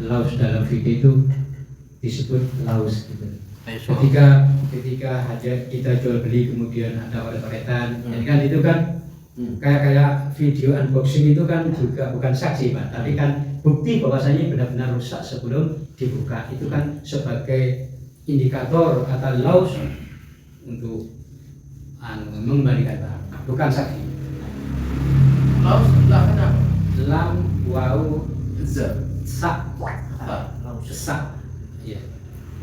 Laus dalam fikih itu disebut laus gitu. Ketika hajat kita jual beli kemudian ada oret-oretan, jadi kan itu kan kayak video unboxing itu kan juga bukan saksi Pak, tapi kan bukti bahwasanya benar-benar rusak sebelum dibuka. Itu kan sebagai indikator atau laus untuk mengembalikan barang, bukan saksi. Laus lah kenapa? Lam wau Za. sak Laus. sak. Iya.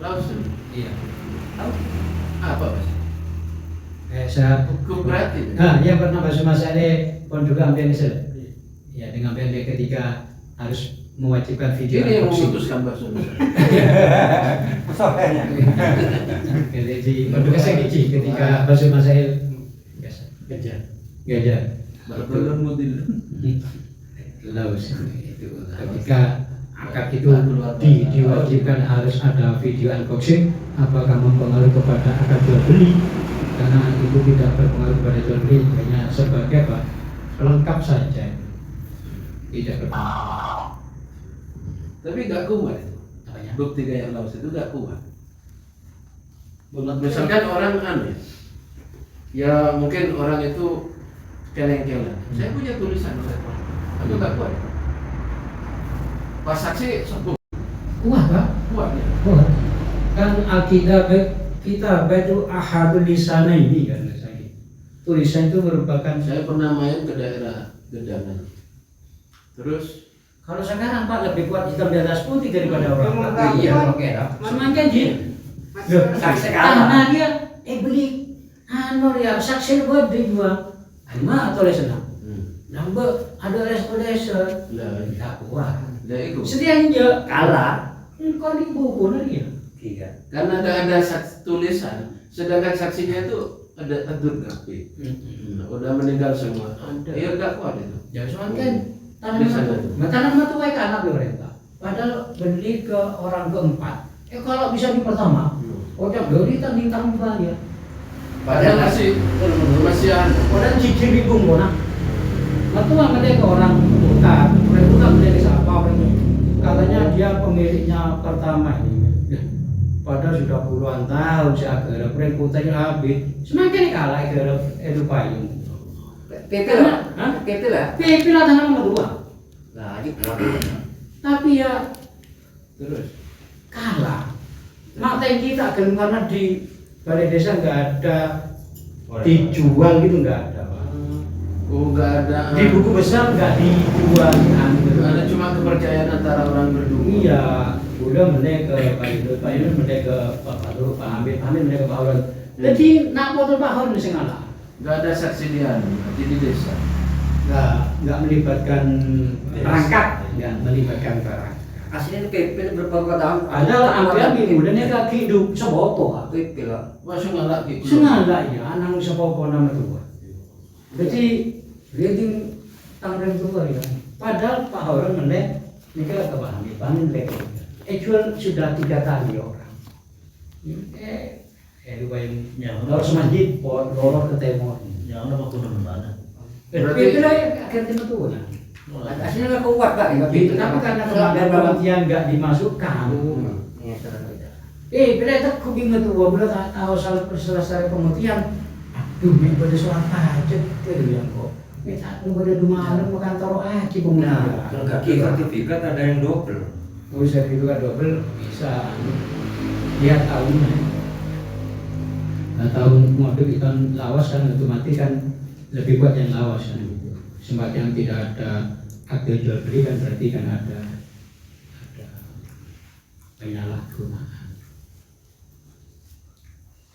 Laus. Iya. Apa mas? Saya Hukum berarti. yang pernah bahasa Mas Ale pondok ambil misal. Ya dengan pendek ketika harus mewajibkan video Ini yang unboxing. memutuskan Pak Sunan. Soalnya. Jadi edukasi gizi ketika Basul Masail gajah. Balon mutil. Laus itu ketika akad itu diwajibkan harus ada video unboxing, apakah mempengaruhi kepada akad jual beli? Karena itu tidak berpengaruh pada jual beli, hanya sebagai apa? Pelengkap saja, tidak berpengaruh. Tapi nggak kuat itu. Apanya? Bukti kayak Laos itu nggak kuat. Misalkan orang ya mungkin orang itu keleng-keleng. Saya punya tulisan, itu nggak kuat. Pas saksi sebut Kuat Pak? kuat ya. Kuat. Kan Alkitab kita itu ahadul lisana ini kan misalnya. Tulisan itu merupakan Saya pernah main ke daerah Gedangan. Terus kalau sekarang Pak lebih kuat hitam di atas putih daripada orang. Iya, oke dah. Semakin jin. Saksi Karena dia beli ya saksi buat dijual. Lima atau lesena. Nambah ada les-lesan. lah, Tidak kuat. itu. Sedianya kalah. Engkau di buku dia. Iya. Karena nggak ada tulisan, sedangkan saksinya itu ada tedur kapi. Udah meninggal semua. Ada. Iya nggak kuat itu. Ya semakin Bisa tanaman itu baik anak pemerintah. Padahal beli ke orang keempat. Kalau bisa di pertama, ojek beli tambah ya. Padahal masih ada. Padahal cicil bingung bona. Mertua mereka orang buta, mereka mereka siapa orang katanya dia pemiliknya pertama ini. Padahal sudah puluhan tahun si agar perempuannya habis. Semakin kalah agar itu payung. PP lah. PP lah. PP lah tanah nomor 2. Nah, ini kuat. Tapi ya Terus kalah. Mata kita kan karena di balai desa nggak ada dijual gitu nggak ada. Pak. oh nggak ada. Di buku besar nggak dijual kan. Ada cuma kepercayaan antara orang berdua. Iya, udah mendek ke Pak Yunus mendek ke Pak Padru, Pak Hamid mendek ke Pak Harun. Jadi nak foto Pak Harun di ngalah. Nggak ada saksi dia di desa. Nggak melibatkan perangkat, nggak melibatkan perangkat. Aslinya PP berapa tahun? Ada ambil kemudian dia hidup seboto. PP lah. Masuk nggak gitu. Sengaja ya, anak seboto nama tua. Jadi reading tanggal tua ya. Padahal Pak Harun mendek, mereka ke Pak Hamid, Pak Hamid mendek. Actual sudah 3 kali orang. Lumayan. Harus masjid, lorot ke timur. Yang ada waktu mana? Itu lah akhirnya tua. Aslinya nggak kuat Pak. Tapi karena kematian nggak dimasukkan. Bila itu kubing tua, bila tak tahu selesai pemutihan. Aduh, ini pada sholat hajat ke yang kok. Minta lu pada malam makan taruh aja pemutihan. Sertifikat ada yang double. Oh, sertifikat double bisa lihat tahunnya. Nah, tahun model ikan lawas kan otomatis kan lebih kuat yang lawas kan. Sempat yang tidak ada akte jual beli kan berarti kan ada penyalahgunaan.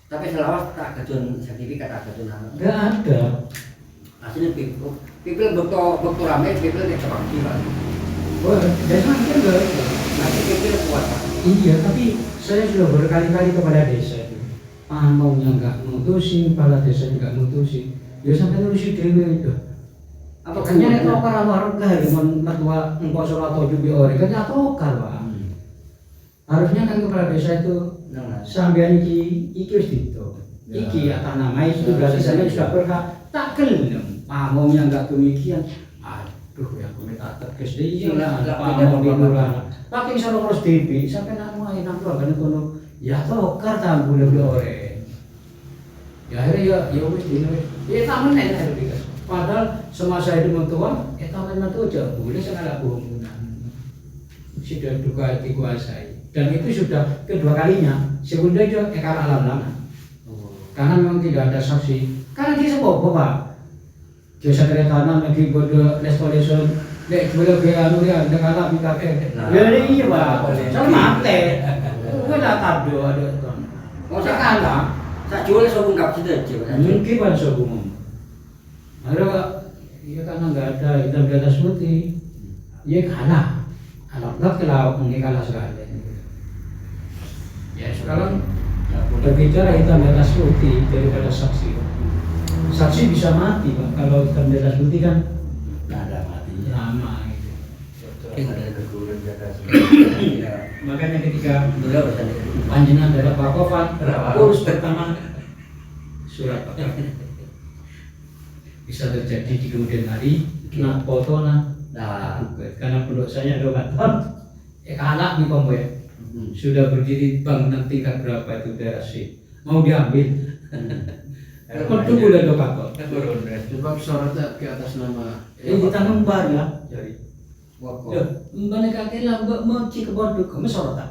Tapi selawas tak kejun sertifikat tak kejun nama. Enggak ada. Aslinya PP bekto rame PP kayak seperti Pak. Oh, desa kan enggak. Nanti PP kuat Pak. Iya, tapi saya sudah berkali-kali kepada desa itu. Pamongnya enggak mutusin, kepala desa enggak mutusin. Ya sampai nulis dewe itu. Apa Makanya itu para warga dengan mertua engkau sholat tujuh bi ore kan atokal Pak. Harusnya kan kepala desa itu sambian iki wis dito. Iki atas nama itu sudah desanya sudah berhak tak gelem. Pamongnya enggak demikian. Aduh ya aku minta tegas deh lah pamong di lurah. Pakai sono terus DP sampai nak mau enak kan kono ya tokar tambul lebih ore. Ya akhirnya ya wis dino ya tak meneh Dikes. Padahal semasa hidup tua, taman itu jauh boleh segala bangunan sudah juga dikuasai dan itu sudah kedua kalinya. Sebelumnya juga ekar alam lama karena memang tidak ada saksi karena dia sepopo Pak jasa keretanan lagi bodoh restoration dek boleh ke anu ya ada kala minta ya iya Pak sama mate gue dah tahu ada kan mau sekala tak jual sobung kap sudah mungkin pada sobung ada iya karena nggak ada hitam di atas putih ya kalah alat kalau mengikat sekali. Ya sekarang berbicara hitam di atas putih daripada saksi. Saksi bisa mati Pak, kalau hitam di atas putih kan Nggak ada matinya. lama gitu. Ya. Makanya ketika Beliau bertanya. panjenengan adalah Pak Kofat, urus pertama surat Pak. Bisa terjadi di kemudian hari, nak foto nah, karena penduduk saya 2 ton, kalah nih kombo ya. Sudah berdiri bangunan tingkat berapa itu daerah C, mau diambil. Kau tunggu dah 2 ton. Sebab sorotnya ke atas nama. Ini kita membar ya, jadi. Wah, Mbak kakek lah, mau cik kebodok, kamu sorotan.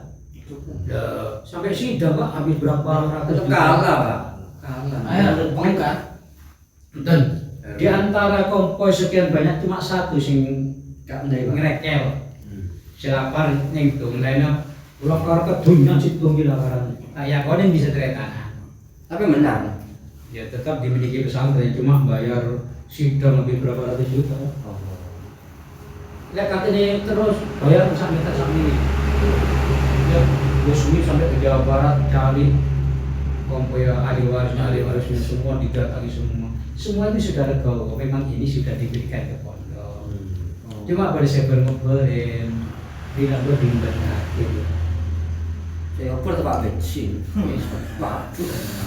Sampai sidang Pak, habis berapa ratus itu kalah Pak. Ayo, pengkat. Dan di antara kompoi sekian banyak cuma satu sing Gak menerima. ngerekel. Silapar nyengtung lainnya pulau karo kedunya situ gilaparan. Ya kau yang bisa teretakan. Tapi menang. Ya tetap dimiliki pesantren cuma bayar sidang lebih berapa ratus juta. Lihat katanya terus bayar sampai ya Gusmi sampai ke Jawa Barat cari kompoi ahli warisnya semua didatangi semua itu sudah legowo, memang ini sudah diberikan ke pondok. Cuma pada saya bermobilen bilang lebih benar gitu. Saya oper Pak bensin. Pak.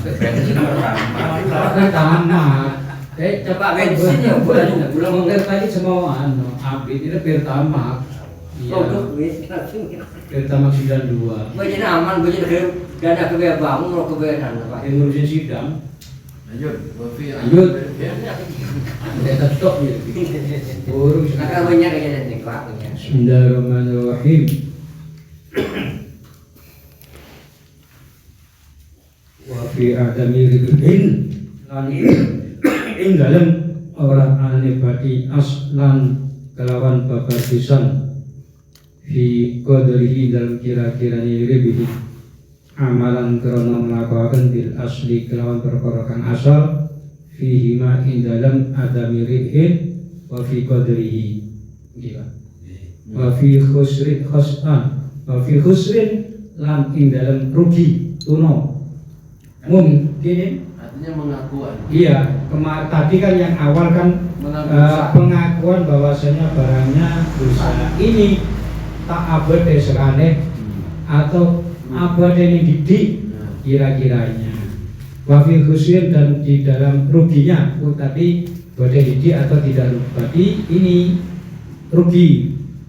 Pertama Pak bensin ya bulan mungkin tadi semua update itu pertama. Produk wis langsung. Pertama 92. Bajin aman, bajin dana kebaya bangun, mau kebayaan Pak. Yang ngurusin sidang. Lanjut. Ada stok gitu. Urus. Akan banyak aja nih Pak. Bismillahirrahmanirrahim. Wa fi adami ridin lan ing dalem ora anebati aslan kelawan babar pisan fi qadrihi dalam kira-kirane lebih amalan krana nglakonaken bil asli kelawan perkara kang asal fihi ma ing dalam adami ridin wa fi qadrihi gitu. Wa fi khusrin khas'an wa fi khusrin lan ing dalam rugi tuno mungkin Artinya mengakuan. iya tadi kan yang awal kan pengakuan bahwasanya barangnya dosa ini tak abade sekane atau abade yang didik kira-kiranya wafil khusrin dan di dalam ruginya tadi badai didik atau tidak rugi berarti ini rugi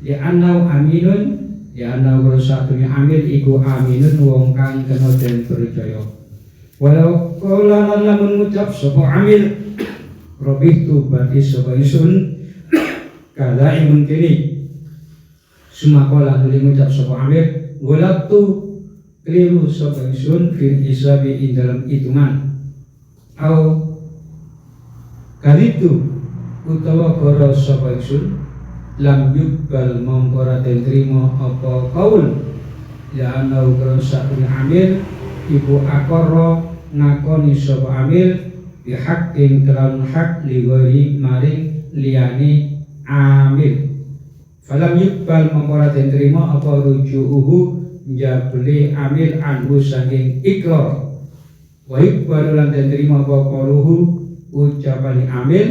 ya anau aminun ya anau satunya amil iku aminun wong kang kena den percaya walau kala lamun ngucap sapa amil robitu berarti sapa isun kala imun kini sumakola nuli ngucap sapa amil walatu keliru sapa isun fil hisabi ing dalam hitungan au kalitu utawa koro sapa isun lam yubbal mongkora den trimo apa kaul ya anau karo satunya amil ibu akoro ngakoni sapa amil bihaqqin kelawan hak ligori maring liyane amil falam yubbal mongkora den trimo apa rujuuhu njabli amil anhu saking ikrar wa yubbal lan den trimo apa qaluhu ucapan amil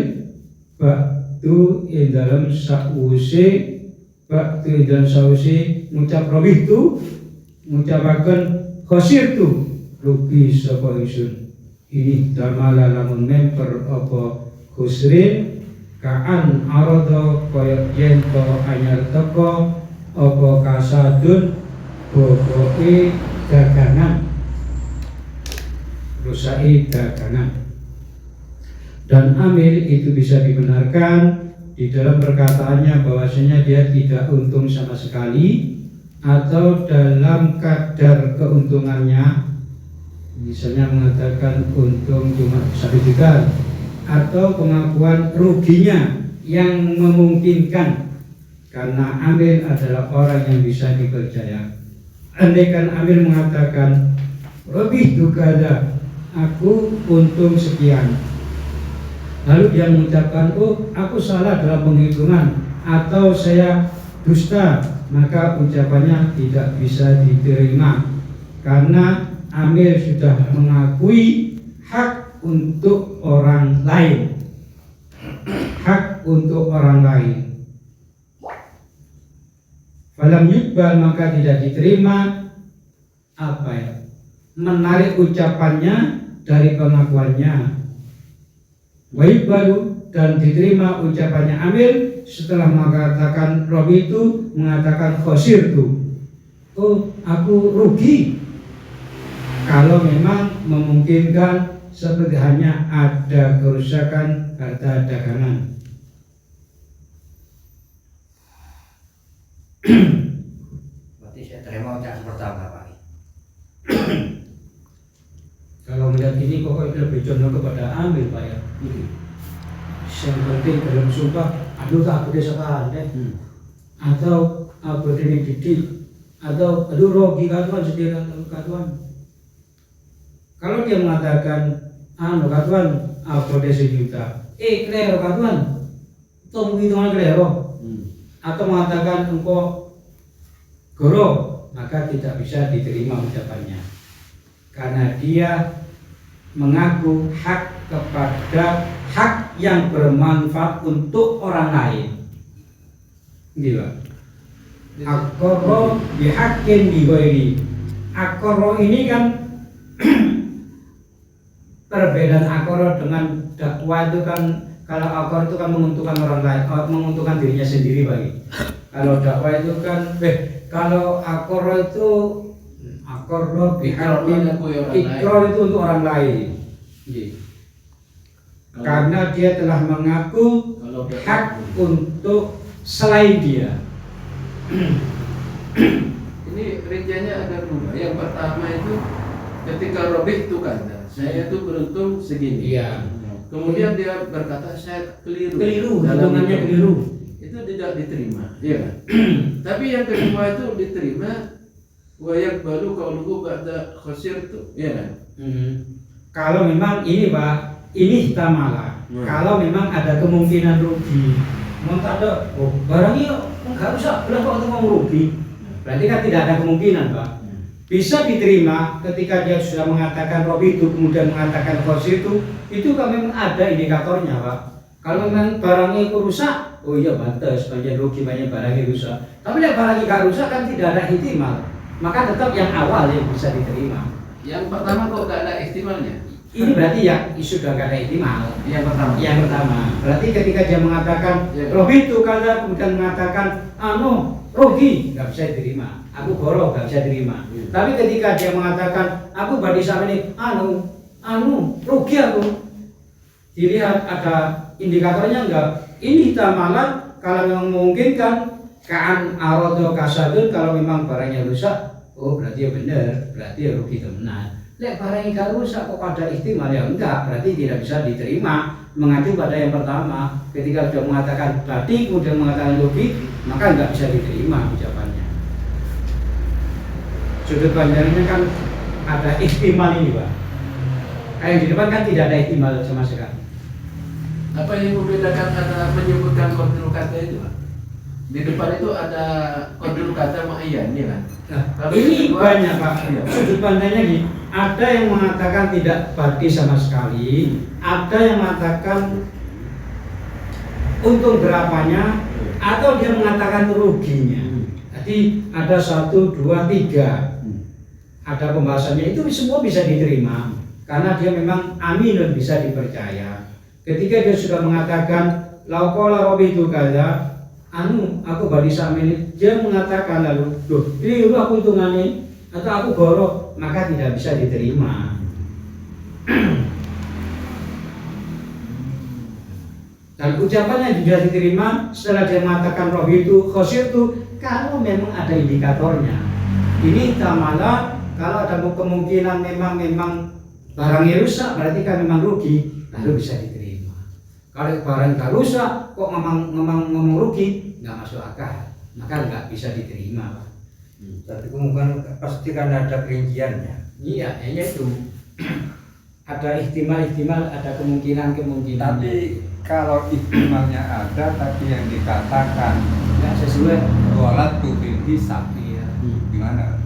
baktu ing dalam sause ngucap robih tu ngucapaken khosir tu rugi sapa isun ini damala lamun memper apa khusrin kaan arada kaya yen to anyar teko apa kasadun boboke dagangan rusai dagangan dan amil itu bisa dibenarkan di dalam perkataannya bahwasanya dia tidak untung sama sekali atau dalam kadar keuntungannya misalnya mengatakan untung cuma 1 juta atau pengakuan ruginya yang memungkinkan karena amil adalah orang yang bisa dipercaya. Andaikan amil mengatakan lebih dukada aku untung sekian, lalu dia mengucapkan oh aku salah dalam penghitungan atau saya dusta maka ucapannya tidak bisa diterima karena amil sudah mengakui hak untuk orang lain. Hak untuk orang lain. Falam yukbal, maka tidak diterima apa ya? Menarik ucapannya dari pengakuannya. Wa yukbalu, dan diterima ucapannya amil setelah mengatakan Robi itu mengatakan khosirtu. Oh, aku rugi. Kalau memang memungkinkan seperti hanya ada kerusakan harta dagangan. Berarti saya terima ucapan pertama Pak. Kalau melihat ini pokoknya lebih condong kepada ambil Pak ya. Yang penting dalam sumpah, aduh tak boleh sekali, atau aku ini didik, atau aduh rogi katuan sendiri katuan. Kalau dia mengatakan anu katuan aku boleh 1 juta, klero katuan, tunggu hitungan klero, atau mengatakan engkau goro, maka tidak bisa diterima ucapannya karena dia mengaku hak kepada hak yang bermanfaat untuk orang lain. Gila. Akoro bihakin digoiri. Akoro ini kan perbedaan akoro dengan dakwah itu kan, kalau akor itu kan menguntungkan orang lain, menguntungkan dirinya sendiri bagi. Kalau dakwah itu kan, kalau akoro itu akoro bihakin ikrar itu untuk orang lain. Karena dia telah mengaku hak untuk selain dia. Ini rinciannya ada 2. Yang pertama itu ketika Robi itu kata saya itu beruntung segini. Iya. Kemudian dia berkata saya keliru. Hitungannya keliru. Itu tidak diterima. Iya. Tapi yang kedua itu diterima. Wayak baru kalau lu ada khosir tuh, ya kan? Kalau memang ini Pak, ini malah. Kalau memang ada kemungkinan rugi, mau ada, oh barangnya nggak usah, udah kok untuk mau rugi, berarti kan tidak ada kemungkinan Pak. Bisa diterima ketika dia sudah mengatakan Robi itu kemudian mengatakan khosir itu kan memang ada indikatornya Pak. Kalau memang barangnya itu rusak, oh iya batas, banyak rugi, banyak barangnya rusak. Tapi kalau barangnya nggak rusak kan tidak ada ihtimal. Maka tetap yang awal yang bisa diterima. Yang pertama kok gak ada ihtimalnya? Ini berarti ya sudah gak ada ihtimal. Yang pertama. Yang pertama. Berarti ketika dia mengatakan Robi itu kalau kemudian mengatakan rugi, gak bisa diterima. Aku goro, gak bisa diterima. Tapi ketika dia mengatakan aku badi sama ini rugi aku. Dilihat ada indikatornya enggak? Ini tamalan kalau memang memungkinkan. Kaan arodo kasadun, kalau memang barangnya rusak, oh berarti ya benar, berarti ya rugi temenan. Lek barangnya gak rusak kok pada ihtimal ya enggak, berarti tidak bisa diterima. Mengacu pada yang pertama, ketika sudah mengatakan tadi kemudian mengatakan rugi, maka enggak bisa diterima ucapannya. Sudut pandangnya kan ada ihtimal ini Pak. Kayak di depan kan tidak ada ihtimal sama sekali. Apa yang membedakan antara menyebutkan kodul kata itu Pak? Di depan itu ada kodul kata muayyan, ya kan? Nah, ini banyak Pak. Sudut pandangnya gini, ada yang mengatakan tidak bagi sama sekali, ada yang mengatakan untung berapanya, atau dia mengatakan ruginya. Jadi ada 1, 2, 3. Ada pembahasannya, itu semua bisa diterima karena dia memang aminun, bisa dipercaya. Ketika dia sudah mengatakan lauqala Robi itu kaza, aku badi sama ini, dia mengatakan lalu, ini aku hitungannya atau aku gorok, maka tidak bisa diterima. Dan ucapannya juga diterima setelah dia mengatakan Robi itu khosir itu, kalau memang ada indikatornya. Ini tamala, kalau ada kemungkinan memang barangnya rusak, berarti kan memang rugi, lalu bisa diterima. Kalau barang nggak rusak, kok ngomong rugi, nggak masuk akal, maka nggak bisa diterima Pak. Tapi kemungkinan pasti kan ada perinciannya. Iya, itu ada ihtimal, ada kemungkinan. Tapi Kalau ihtimalnya ada tapi yang dikatakan Nggak sesuai. golat tuh bil hisab, gimana?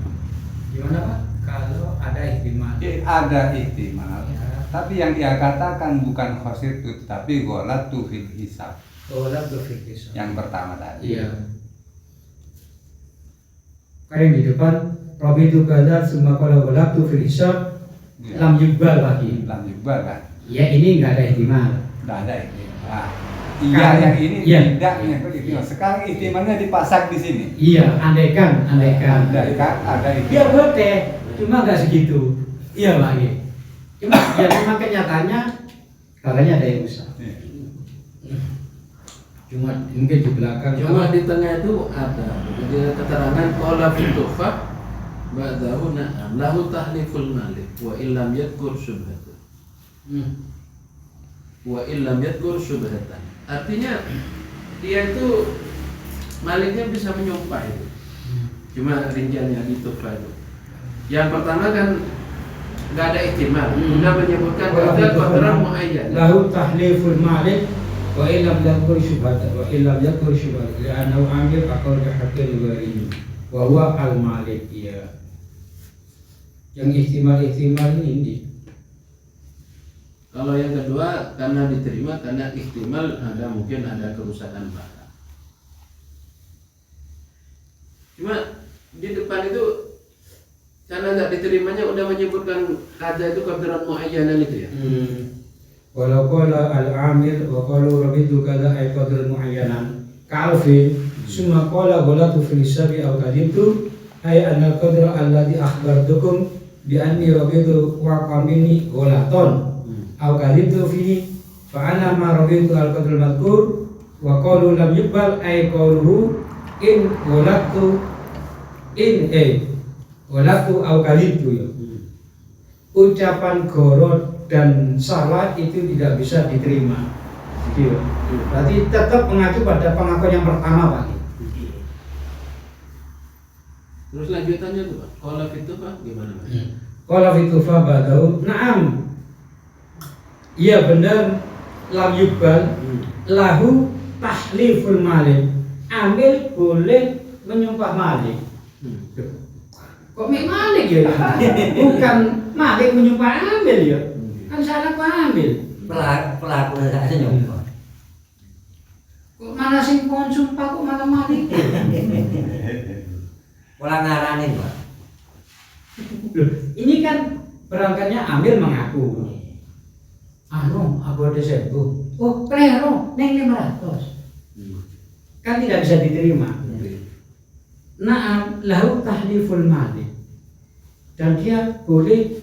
Gimana Pak? Kalau ada ihtimal. Ada ihtimal, Ya. tapi yang dia katakan bukan khositut tapi golat tuh bil hisab. Golat berfikir. Yang pertama tadi. Iya. Kayak di depan Robi itu kadar semua kalau golat tuh hisab Ya. lam yubal lagi. Lam juga kan? Ya ini nggak ada ihtimal. Tidak ada ihtimal. Iya, yang ini Iya. tidak menyangkut ihtimal. Sekarang ihtimalnya dipasang di sini. Iya, andaikan. Ada Ya ihtimal. boleh, cuma nggak segitu. Iya lagi. Cuma ya memang kenyataannya katanya ada yang usah. Cuma mungkin di belakang. Cuma di tengah itu ada keterangan qala fitufah ba'dahu na'am lahu tahliful malik wa illam yadhkur syubhatan. Wa illam yadhkur syubhatan. Artinya dia itu maliknya bisa menyumpah itu. Cuma rinciannya di tufah itu. Yang pertama kan nggak ada ihtimal. Sudah menyebutkan ada qadaran muayyan. Lahu tahliful malik wa illam yadhkur syubhatan wa illam yadhkur syubhatan li'annahu amil aqal haqqil ghairi wa huwa al malik ya. Yang ihtimal ini. Kalau yang kedua karena diterima karena ihtimal mungkin ada kerusakan barang. Cuma di depan itu karena nggak diterimanya udah menyebutkan kata itu qadaran muayyanan itu ya. Walau qala al-amil wa qalu rabitu kadza ay qadr muayyanan ka'alfin summa qala ghalatu fil hisabi aw kadibtu ay anna qadra alladhi akhbartukum bi anni rabitu wa qamini ghalaton aw kadibtu fihi fa ana ma rabitu al-qadr al-madhkur wa qalu lam yuqbal ay qawluhu in ghalatu ghalatu aw kadibtu ya. Ucapan gorot dan salah itu tidak bisa diterima. Gitu. Berarti tetap mengacu pada pengakuan yang pertama Pak. Terus lanjutannya tuh Pak. Qala fitu Pak gimana Pak? Qala fitu fa ba'dahu na'am. Iya benar lam yubbal lahu tahliful malik. Amil boleh menyumpah malik. Kok malik ya? Bukan malik menyumpah amil ya. Kan salah ku ambil. Pelaku nggak nyumpah. Kok malah sing kon sumpah kok malah malik. Pola ngaranin Pak. Ini kan berangkatnya ambil mengaku. Aku ada 1.000. Oh, klero, neng 500. Kan tidak bisa diterima. Na'am lahu tahliful malik. Dan dia boleh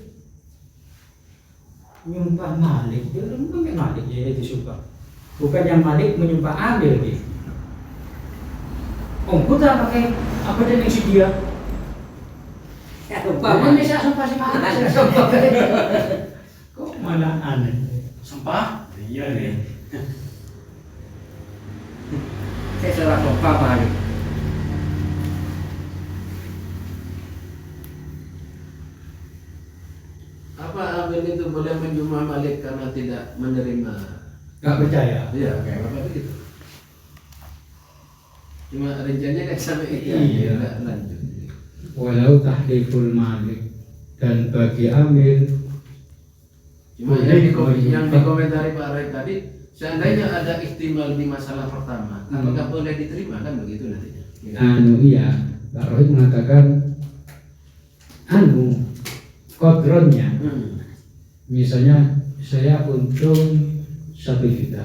menyumpah malik, dia bukan malik ya disumpah. Bukan yang malik menyumpah ambil gitu. Kita pakai apa dan isi dia? Bapak bisa sumpah si malik, kok malah aneh. Sumpah? Iya nih. Saya salah sumpah Pak. Apa amil itu boleh menjumlah malik karena tidak menerima? Gak percaya. Iya, kayak apa begitu. Cuma rencananya kan sampai itu Iya. nggak lanjut. Walau tahliful malik dan bagi amil Cuma boleh yang dikomentari Pak Rai tadi, seandainya ada ihtimal di masalah pertama, apakah boleh diterima kan begitu nantinya? iya, Pak Rohid mengatakan kodronnya. Misalnya saya untung 1 juta.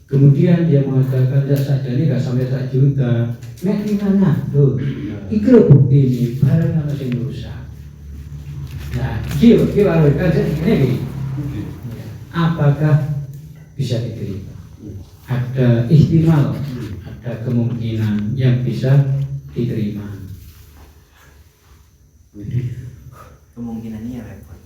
Kemudian dia mengatakan tidak saja ini nggak sampai 1 juta. Nek di mana tuh? Ikut bukti ini barang masih rusak. Nah, gimana kan ini? Apakah bisa diterima? Ada ihtimal, ada kemungkinan yang bisa diterima. Kemungkinannya repot.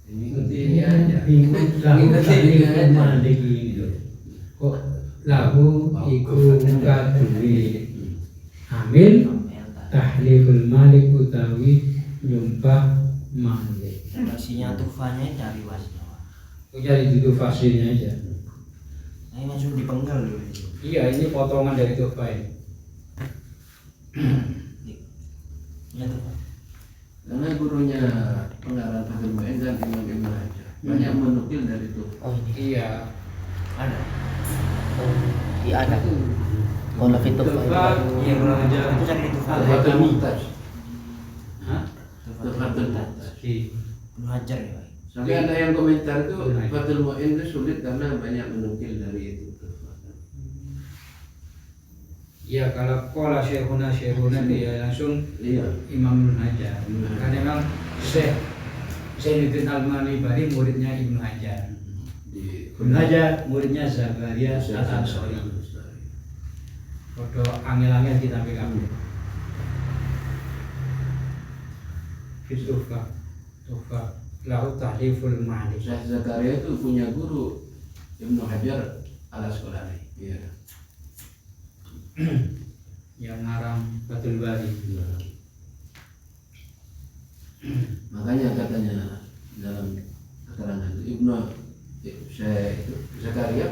Ini aja. Kok lahu iku kaduri amil tahliful malik utawi nyumpah malik. Versinya tufanya dari wasna. Jadi itu fasilinya aja. Ini langsung dipenggal dulu. Iya, ini potongan dari tufa ini. Ya tufa. Karena gurunya pengarang Fathul Mu'in dan Imam Ibn Hajar banyak menukil dari itu. Oh ini Iya. ada. Iya ada. Kalau itu Iya kurang aja. Itu cari tufa. Fathul Mu'taj. Hah? Fathul Mu'taj. Ibnu Hajar ya. Pak. Sampai ada yang komentar itu Fathul Mu'in itu sulit karena banyak menukil dari itu. Ya kalau kola syekhuna dia langsung Iya. Imam Ibn Hajar. Karena memang Syekh Zainuddin Al-Malibari muridnya Ibnu Hajar. Ibnu Hajar muridnya Zakaria Al-Ansari. Foto angel-angel kita pegang. Fitufa, tufa, lahu tahliful malik. Syekh Zakaria itu punya guru Ibnu Hajar Al-Asqalani. Iya. Yang ngarang Fathul Bari. Makanya katanya dalam keterangan Ibnu Syekh Zakaria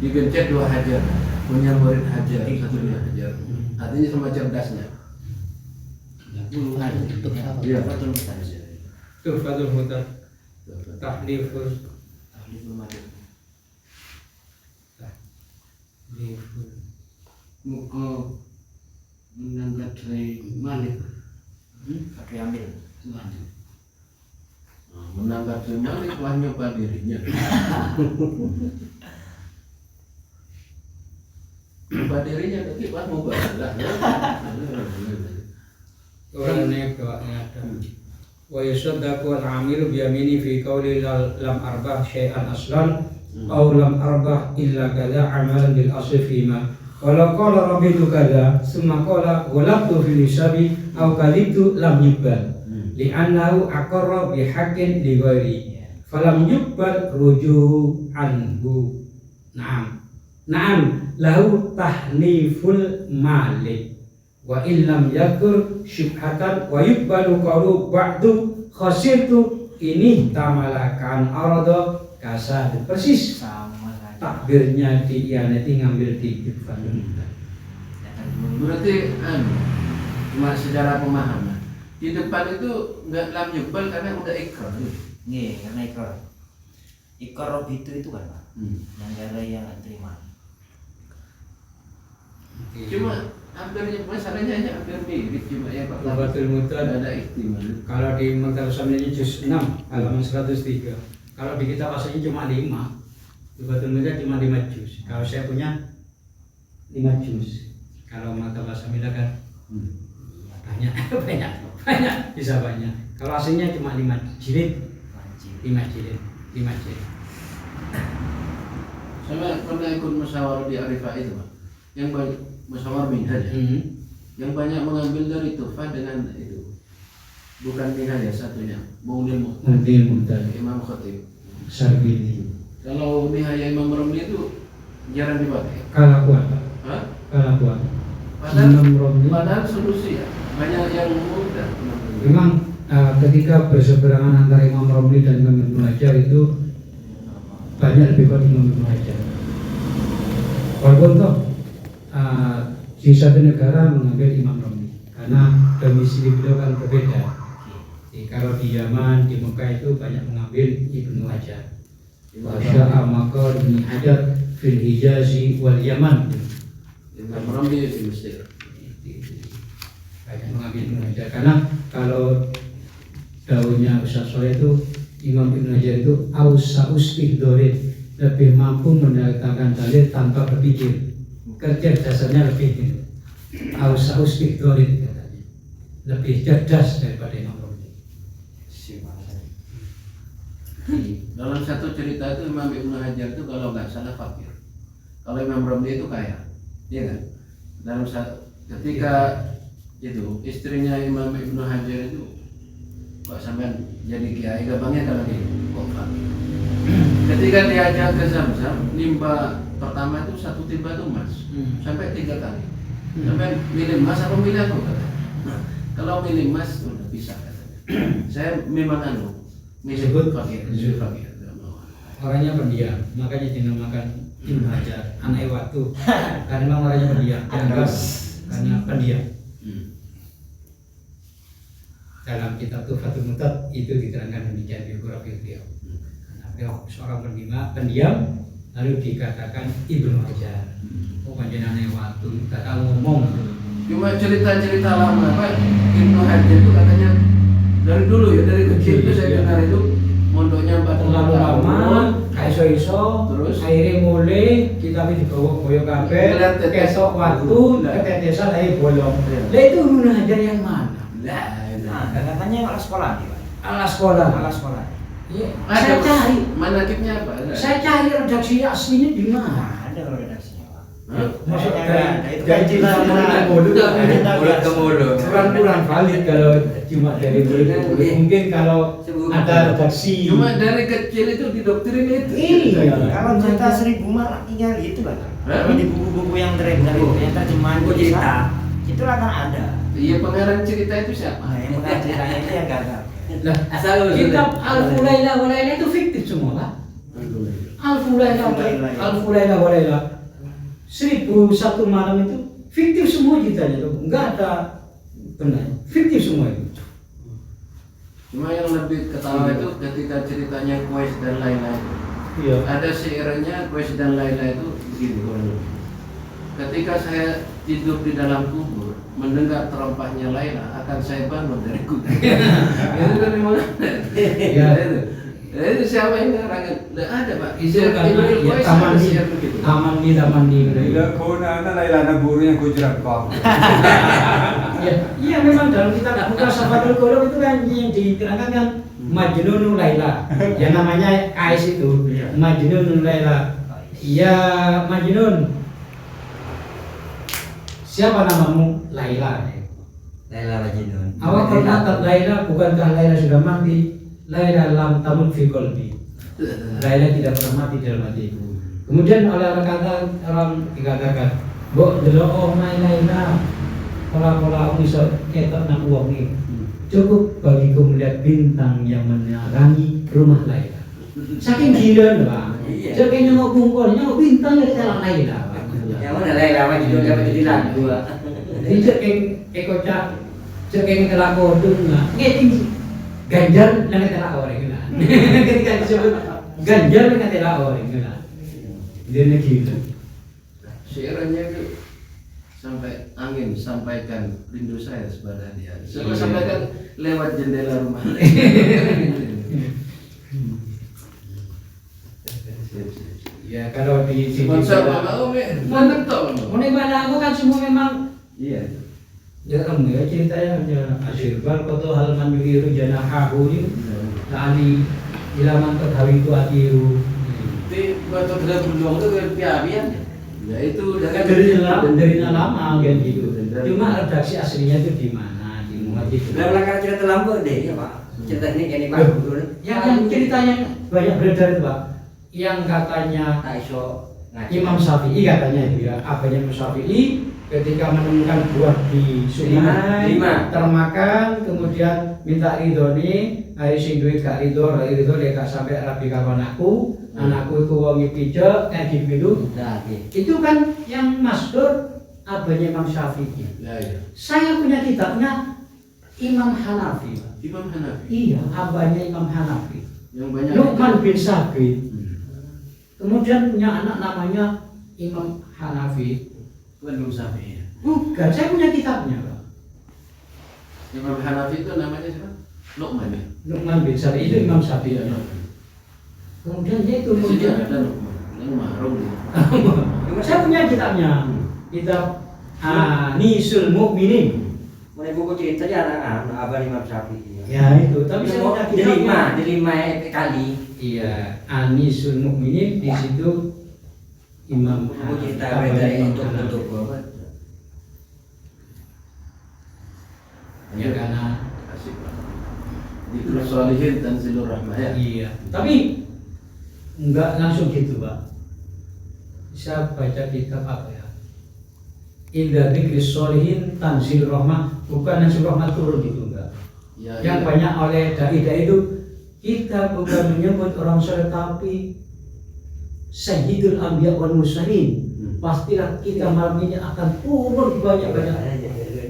digencet 2 Hajar, punya murid Hajar, satunya Hajar. Artinya sama cerdasnya. Iya, Fathul Mu'in. Tuh Fathul Mu'in. Tahliful Malik. muka menanggat dari Malik. Pakai ambil. Menanggat dari Malik wah nyoba dirinya. Nyoba dirinya tapi wah mau balas. orang nekatnya ada. Wa yusaddaqu al-amilu bi yamini fi qawli lam arbah syai'an aslan aw lam arbah illa kadza amalan bil asli fima. Walau qala rabitu kadza summa qala walabtu fil hisabi aw kadibtu lam yubbal. Li'annahu aqarra bi haqqin li ghairi. Falam yubbal ruju'anhu. Naam lahu tahniful malik. Wa illam yakur syubhatan wa yubbalu qawlu ba'du khasirtu ini tamalakan arada kasad. Persis Sama lagi. takbirnya di ianati ngambil di Fathul Mu'in. Berarti cuma secara pemahaman di depan itu nggak lam yubbal karena udah ikrar. Nih, karena ikrar. Ikrar itu kan Pak. Yang ada yang nggak terima. Cuma hampir masalahnya hanya hampir mirip, cuma yang pertama Fathul Mu'in ada ihtimal. kalau di Mu'tal Samnanya juz 6 halaman 103. Kalau di kitab aslinya cuma 5. Di Fathul Mu'in cuma 5 juz. Kalau saya punya 5 juz. Kalau Mu'tal Samnanya kan banyak bisa banyak. Kalau aslinya cuma 5 jilid. 5 jilid. Saya pernah ikut musyawarah di Arifah itu, Pak. Yang banyak musyawarah minhaj. Yang banyak mengambil dari Tuhfah dengan itu. Bukan minhaj ya satunya, Maulil Mu'tal Imam Khatib. Syarbini. Kalau nihaya Imam Romli itu jarang dipakai. Kalah kuat. Hah? Kalah kuat. Padahal, Imam Romli. padahal solusi ya, banyak yang mudah. Memang ketika berseberangan antara Imam Romli dan Imam Ibnu Hajar itu banyak lebih kuat Imam Ibnu Hajar. Walaupun toh di satu negara mengambil Imam Romli karena domisili beliau kan berbeda. Jadi, kalau di Yaman, di Mekah itu banyak mengambil Ibnu Hajar. Wasya'a maqal Ibnu Hajar fil Hijazi wal Yaman. Imam Romli di Mesir. Banyak mengambil Ibnu Hajar karena kalau daunnya Ustaz Soleh itu Imam Ibnu Hajar itu ausaus ihdorin, lebih mampu mendatangkan dalil tanpa berpikir. Kecerdasannya lebih ausaus ihdorin katanya, lebih cerdas daripada Imam Romli. Dalam satu cerita itu Imam Ibnu Hajar itu kalau nggak salah fakir. Kalau Imam Romli itu kaya, iya kan? Dalam satu ketika itu istrinya Imam Ibnu Hajar itu kok sampai jadi kiai, gampangnya kalau dia kok fakir. Ketika diajak ke Zamzam, nimba pertama itu 1 timba itu emas, sampai 3 kali. Sampai milih emas apa milih aku katanya. Nah, kalau milih emas udah bisa katanya. Saya memang milih fakir. Orangnya pendiam, makanya dinamakan Ibnu Hajar, anak waktu. Karena memang orangnya pendiam, dianggap karena pendiam. Dalam kitab Tuhfatul Mutad itu diterangkan demikian biografi beliau. Karena seorang pendiam lalu dikatakan Ibnu Hajar. Oh panjenengan waktu tak tahu ngomong. Cuma cerita-cerita lama Pak, Ibnu Hajar itu katanya dari dulu ya, dari kecil itu saya dengar itu mondoknya 40 terlalu lama, iso-iso, terus akhirnya mulai kita dibawa boyo kabeh, kesok waktu, ketetesan air bolong. Lah itu Ibnu Hajar yang mana? Nah, katanya alat sekolah nih, Pak. Alas sekolah. Alat sekolah. Iya. ada Saya cari. manakibnya apa? Ada. Saya cari redaksi aslinya di mana? Ada redaksinya, Pak. Masuk Gaji kurang valid kalau cuma dari murid. Mungkin kalau ada redaksi. Cuma dari kecil itu didoktrin itu. Iya. Kalau cerita 1000 malah tinggal itu lah. Kalau di buku-buku yang beredar itu, yang terjemahan cerita, itulah kan ada. Iya, pengarang cerita itu siapa? Nah, yang mengarang ceritanya itu yang gagal. Nah, kitab Al-Fulaila wa Laila itu fiktif semua kan? Al-Fulaila wa Laila 1001 malam itu fiktif semua ceritanya tuh, enggak ada benar, fiktif semua itu. Cuma yang lebih ketawa itu ketika ceritanya Qais dan Laila itu. Iya. Ada syairnya Qais dan Laila itu begini kurang lebih. Ketika saya tidur di dalam kubur, mendengar terompahnya Laila, akan saya bangun dari kubur. Itu dari mana? Ya itu. Itu siapa yang ngarangin? Tidak ada Pak. Itu karena ya, taman di. Laila kuna Laila na guru yang kujerat kau. Iya memang dalam kitab Mukasafatul Qulub itu kan yang diterangkan kan Majnunul Laila. Yang namanya Qais itu Majnunul Laila. Ya Majnun. Siapa namamu? Laila. Laila Majnun. Awak berkata Laila, bukankah Laila sudah mati? Laila lam tamut fi qalbi. Laila tidak pernah mati dalam hatiku. Kemudian oleh orang dikatakan, "Mbok delok omahe Laila. Pola-pola iso ketok nang wong iki. Cukup bagiku melihat bintang yang menerangi rumah Laila." Saking gila Pak. Saking nyengok bungkul, nyengok bintang yang telah Laila. Yang mana Laila Majnun dapat jadi lagu. Jadi cek yang telah kodung lah. Ngeting ganjar yang telah orang gila. Ketika disebut ganjar yang telah orang gila. Dia gitu. Syairnya itu sampai angin sampaikan rindu saya kepada dia. Saya sampaikan lewat jendela rumah. Ya kalau di sponsor mau mantep toh. Mana aku kan semua memang iya. Ya kamu ya ceritanya hanya asyirbar koto halman yuhiru janahahu ini tani ilaman terhawi itu atiru. Tapi waktu kita berjuang itu kebiabian. Ya itu dari lama kan gitu. Cuma redaksi aslinya itu di mana? Di Muhammad itu. Kalau cerita lampu deh ya Pak. Cerita ini kayak Pak dulu. Yang ceritanya banyak beredar itu Pak. Yang katanya Imam Syafi'i katanya itu ya, abahnya Imam Syafi'i ketika menemukan buah di sungai termakan, kemudian minta ridho nih, hari sing duit gak ridho dia gak sampai rabi karo anakku itu wongi pijak kayak gitu. Itu kan yang masyhur abahnya Imam Syafi'i. Saya punya kitabnya Imam Hanafi. Imam Hanafi. Iya, abahnya Imam Hanafi. Yang banyak Nu'man bin Sabit. Kemudian punya anak namanya Imam Hanafi. Bukan Imam Syafi'i. Bukan, saya punya kitabnya, Pak. Imam Hanafi itu namanya siapa? Nu'man ya? Nu'man bin Sabit itu Imam Syafi'i. Kemudian dia itu kemudian ada Nu'man, yang mahrum dia. saya punya kitabnya. Kitab Anisul Mukminin. Mulai buku cerita dia anak abah Imam Syafi'i. Ya itu, tapi saya punya kitabnya. Delima kali. Iya, Anisul Mukminin di situ Imam buku cerita dari untuk apa? Ya karena Asik Pak. Dzikrus Shalihin Tanzilur Rahmah ya. iya, tapi enggak langsung gitu Pak. Saya baca kitab apa ya? inda dzikris sholihin tanzil rahmah, bukan nasib rahmat turun itu enggak. Ya, Yang ya. banyak oleh dai-dai itu kita bukan menyebut orang soleh tapi Sayyidul Anbiya wal Mursalin. Pastilah kita malam ini akan turun banyak-banyak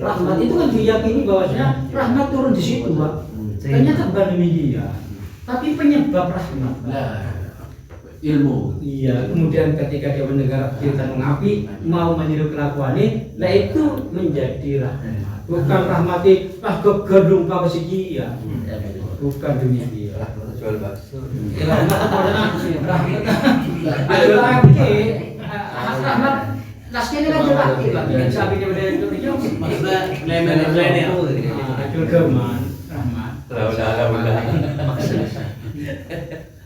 rahmat. Itu kan diyakini bahwasanya rahmat turun di situ, Pak. Ternyata bukan demikian. Tapi penyebab rahmat. Nah, ilmu. Iya, kemudian ketika dia mendengar kita mengapi, mau meniru kelakuannya, nah itu menjadi rahmat. Bukan rahmati pas ke gedung Pak Sikia. Bukan demikian. Jual bakso. Rahmat naskahnya kan jelaki lah. Sapi dia beda itu Maksudnya lain-lain. Kegeman rahmat.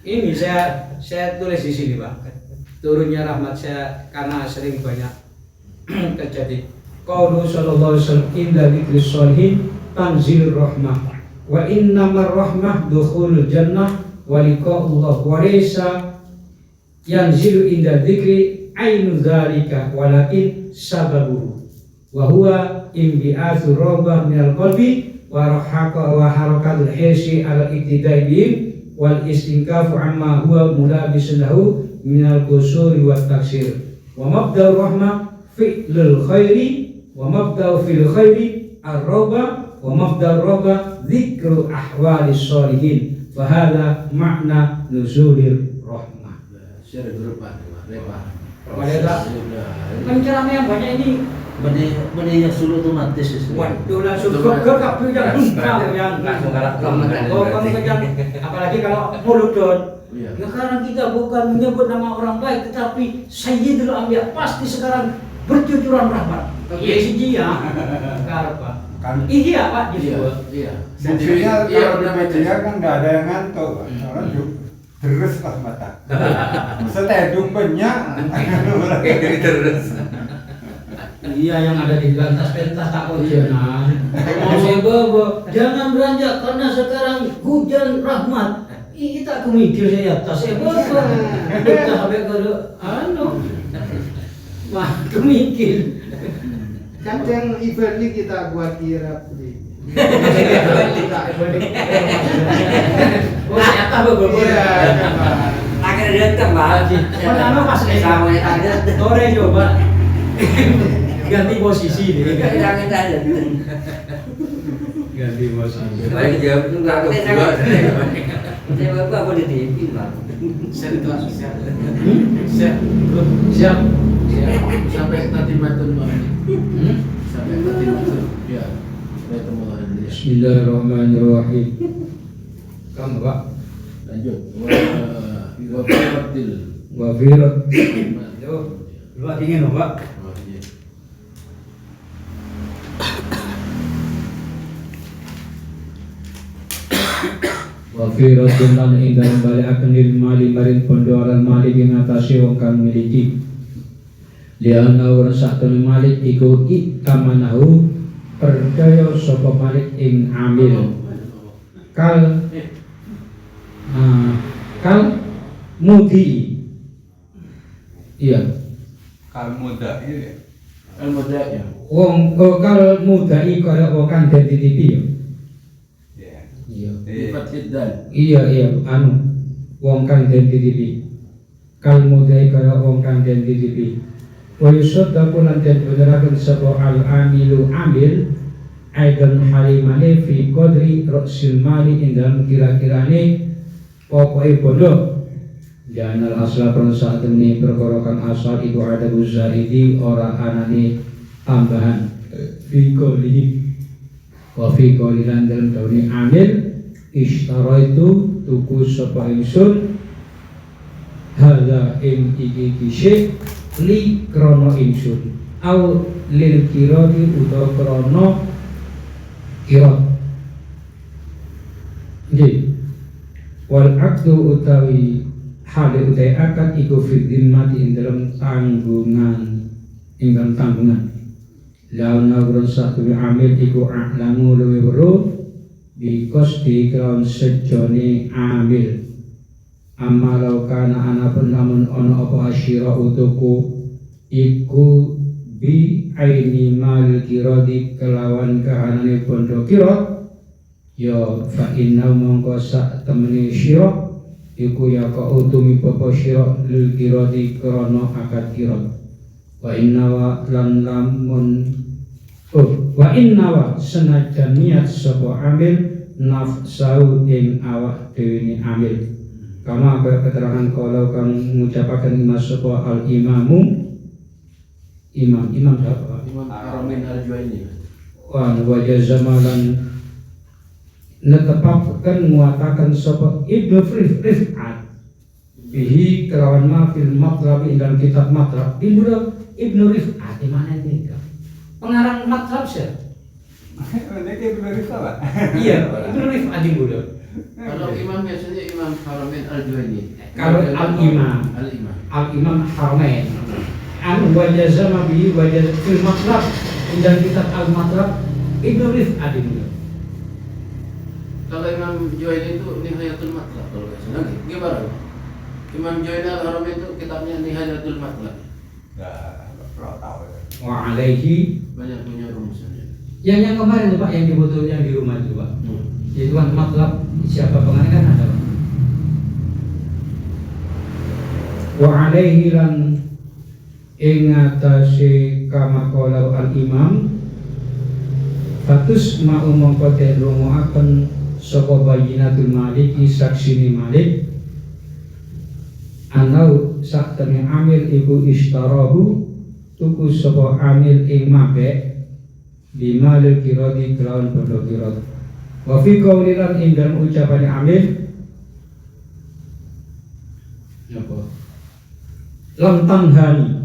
Ini saya tulis di sini, Pak. Turunnya rahmat saya karena sering banyak terjadi. Qaulu sallallahu alaihi wasallam inda dzikris sholihin tanzil rahmah wa innamar rahmah dukhulul jannah wa liqa'ullah wa laysa yanzilu inda dzikri ainu dzalika walakin sababuhu wa huwa imbi'atsu rabbah minal qalbi wa harakatul hirsi ala iktidai bihim wal istinkafu amma huwa mulabisun lahu minal qusuri wat taksir wa mabda'ur rahmah fi'lul khairi wa mabda'u fil khairi ar-raba wa mabda'ur raba dzikru ahwalis sholihin fa hadza makna nuzulir rahmah. Share grup Pak. Penceramah yang banyak ini Benih sulu otomatis. waduh langsung ke yang Langsung karakter. apalagi kalau mulut don. Iya. Sekarang kita bukan menyebut nama orang baik tetapi Sayyidul Anbiya, pasti sekarang bercucuran rahmat. Iya dia. Karpa. Iya Pak Iya, disebut. iya. Buktinya Iya, kalau udah di media kan nggak ada yang ngantuk, Pak. Orang terus pas mata. Setedung banyak. Terus. Iya yang ada di lantas pentas tak ujianan. Saya bawa jangan beranjak karena sekarang hujan rahmat. Kita kemikir saya tas saya bawa. Kita sampai ke wah kemikir. Kan yang eventnya kita buat kirap nih. Oh ternyata bawa. Akhirnya datang Pak. Pertama pas Sama yang ada. sore coba ganti posisi nih. Jangan ada. Ganti posisi. Baik jawab itu enggak ada gua. Saya baru apa di TV Pak. Share itu share. Siap. Siap. Sampai nanti batun Pak. Sampai nanti batun. Ya. Sampai ketemu lagi. Bismillahirrahmanirrahim. Kamu Pak. Lanjut. Wa firatil. Wa firat. Yo, lu dingin Pak. Oh, iya. Wa firatun lan ing dalem balekaken lil mali maring pondo aran mali ing atase wong kang miliki. Liana ora sakjane malik iku ikamanahu percaya sapa malik ing amil. Kal mudi. Iya. Kal muda ini. Al-Mudaya. Wong kal mudai kaya wong kang dadi TV ya. Iya. Iya. Fathid dal. Iya anu wong kang den titipi kal mudai kaya wong kang den titipi wa yusaddaku lan den beneraken sapa al amilu amil aidan halimane fi qadri ra'sil mali ing dalem kira-kirane pokoke bondo janal asla pun saat ini perkara kang asal iku ada zaidi ora anane tambahan fi qawli wa fi qawli lan dalem kaune amil istaraitu tuku sapa ingsun hadza ing iki kisih li krono ingsun au lil kirati utawa krono kirat nggih wal aqdu utawi hale utai akad iku fi dhimmati ing dalam tanggungan ing dalam tanggungan launa grosa tu amil iku a'lamu luwi weruh bikos di kelawan sejone amil amalau kana anapun lamun ono apa asyira utuku iku bi aini mal kirodi kelawan kahanane bondo kirot ya fa inna mongko sak temene sira iku ya ka utumi bapa sira lil kirodi krana akad kirot wa inna wa lan lamun wa inna wa senajan niat sapa amil nafsau ing awak dhewe ni amil kama keterangan kalau kang ngucapaken mas sapa al imamu imam siapa? Imam Haramain Al-Juwaini. Wa jazamalan netepapkan muatakan sapa Ibnu Rif'at bihi kelawan ma fil matlab dalam kitab matlab di mudah Ibnu Rif'at di mana ini pengarang matlab sih Ini Ibnu Rif'at. iya Ibnu Rif'at di mudah Kalau imam biasanya Imam Haramain Al-Juwaini. kalau al-imam Haramain wa jazama bihi wa fil matlab dalam kitab al-matlab Ibnu Rif'at di mudah. Kalau Imam Juwaini itu Nihayatul Matlab kalau nggak salah. Gimana? Imam Juwaini Al-Haramain itu kitabnya Nihayatul Matlab. Nggak pernah tahu ya. Wa alaihi Banyak punya rumusannya. yang kemarin tuh Pak yang dibutuh yang di rumah itu Pak. Itu kan matlab siapa pengarang kan ada Pak. Wa alaihi lan ing atase kama qala al-imam fatus ma umangka den rungoaken sapa bayinatul maliki saksine malik anau sak temene amil iku istarahu tuku sapa amil ing mabek lima lil kirati kelawan bondo kirat wa fi qaulilan ing dalem ucapane amil apa lam tanghani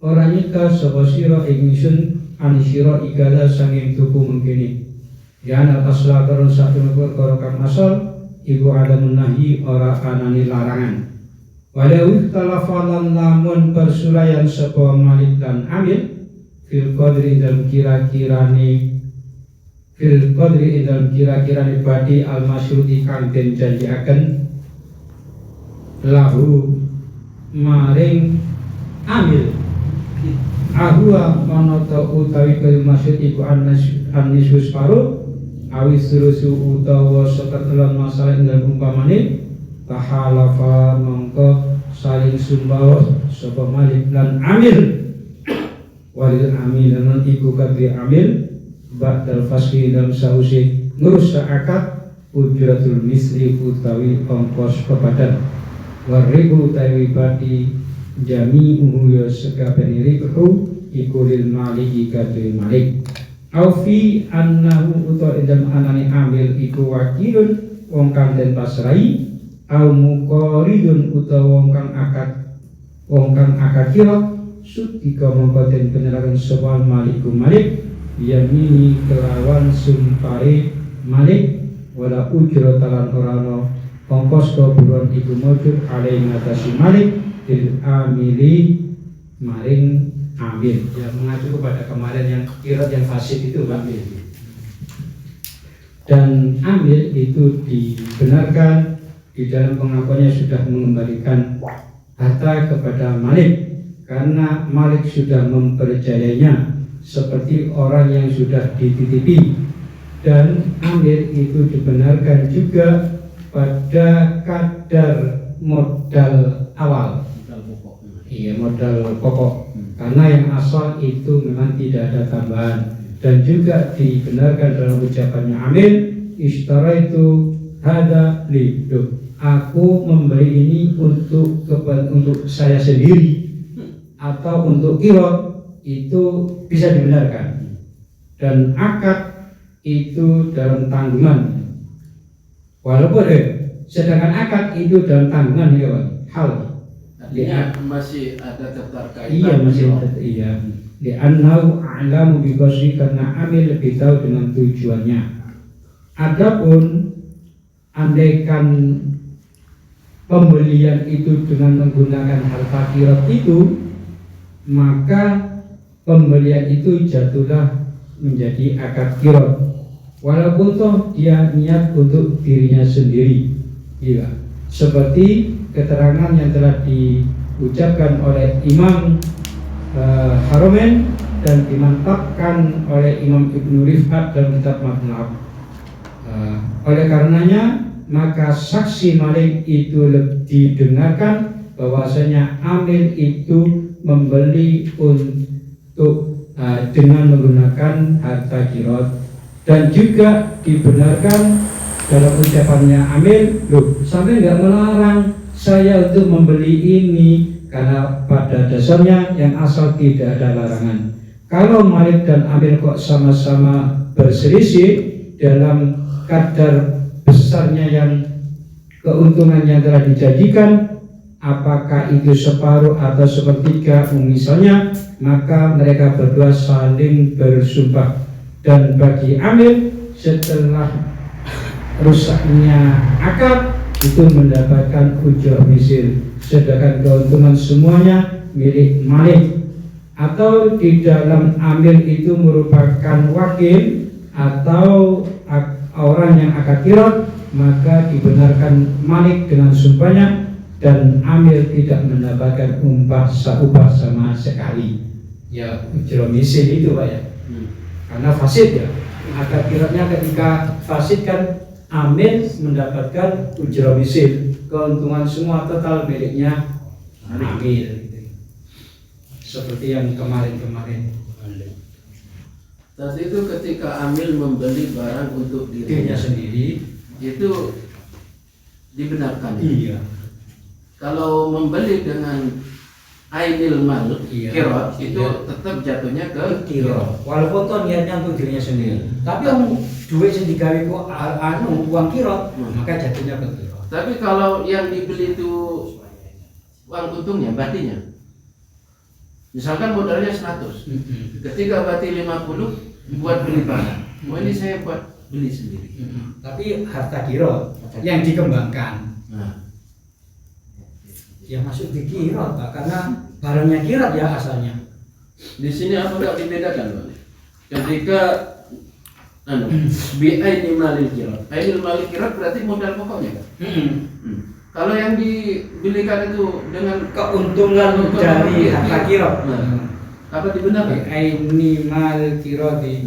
ora nyeka sapa sira ing ingsun anisira igala sanging tuku mengkini yana asla karun satu perkara kang asal iku adamun nahi ora anane larangan walau talafalan lamun persulayan sapa malik lan amil fil qadri dalam kira-kirane badi al masyruti kang den janjiaken lahu maring amil ahwa manata utawi kal masyhur iku an-nisus paru awis surusu utawa seketelan masalah dalam umpamane tahalafa mongko saling sumbawa sapa malik lan amil walil amil lan iku kadri amil ba'dal fasli dalam sausi ngurus akad ujratul misli utawi ongkos pepadan waribu utawi badi jami'uhu ya sekabehane ribu iku lil maliki kadri malik au fi annahu utawa dalam anane amil iku wakilun wong kang den pasrai au muqaridun utawa wong kang akad kira sutika mongko den penyerahan sapa maliku malik yamini kelawan sumpare malik wala ujra talan orano ongkos buron iku mujud alai ngatasi malik til amili maring amil ya mengacu kepada kemarin yang kirat yang fasid itu Pak. Dan amil itu dibenarkan di dalam pengakuannya sudah mengembalikan harta kepada malik karena malik sudah mempercayainya seperti orang yang sudah dititipi dan amil itu dibenarkan juga pada kadar modal awal modal pokok karena yang asal itu memang tidak ada tambahan dan juga dibenarkan dalam ucapannya amil ishtaraitu hada li aku membeli ini untuk saya sendiri atau untuk kirot itu bisa dibenarkan dan akad itu dalam tanggungan walaupun sedangkan akad itu dalam tanggungan ya Pak hal artinya masih ada keterkaitan. Iya masih ada iya. Li'annahu a'lamu bi qasdi karena amil lebih tahu dengan tujuannya. Adapun andaikan pembelian itu dengan menggunakan harta kirot itu maka pembelian itu jatuhlah menjadi akad kirot walaupun toh dia niat untuk dirinya sendiri iya. Seperti keterangan yang telah diucapkan oleh Imam Haramain dan dimantapkan oleh Imam Ibnu Rif'at dalam kitab Matnab. Oleh karenanya maka saksi malik itu didengarkan bahwasanya amil itu membeli untuk dengan menggunakan harta kirot, dan juga dibenarkan dalam ucapannya amil, loh sampai nggak melarang saya untuk membeli ini, karena pada dasarnya yang asal tidak ada larangan. Kalau malik dan amil kok sama-sama berselisih dalam kadar besarnya yang keuntungan yang telah dijanjikan, apakah itu separuh atau sepertiga misalnya, maka mereka berdua saling bersumpah, dan bagi amil setelah rusaknya akad itu mendapatkan ujur misil, sedangkan keuntungan semuanya milik malik. Atau di dalam amil itu merupakan wakil atau orang yang akad kirot, maka dibenarkan malik dengan sumpahnya, dan amil tidak mendapatkan upah sama sekali. Ya ujur misil itu Pak ya, karena fasid ya. Akad kirotnya ketika fasid kan amil mendapatkan ujur misil, keuntungan semua total miliknya amil. Seperti yang kemarin-kemarin. Tadi itu ketika amil membeli barang untuk dirinya sendiri, itu dibenarkan. Iya. Kalau membeli dengan ainil mal, Iya. kirot, itu Iya. tetap jatuhnya ke Kirot. Walaupun toh niatnya untuk dirinya sendiri. Tapi yang duit yang digawe ku uang kirot, maka jatuhnya ke kirot. Tapi kalau yang dibeli itu uang untungnya, batinya, misalkan modalnya 100, ketika bati 50 buat beli barang, ini saya buat beli sendiri. Tapi harta kirot yang dikembangkan, ya masuk di kirot Pak, karena barangnya kirot ya asalnya. Di sini apa nggak dibedakan Pak? Ketika bi'aini malil kirot, ainil malil kirot berarti modal pokoknya kan? Kalau yang dibelikan itu dengan keuntungan dari harta kirot, apa dibenarkan? Aini mal kiroti.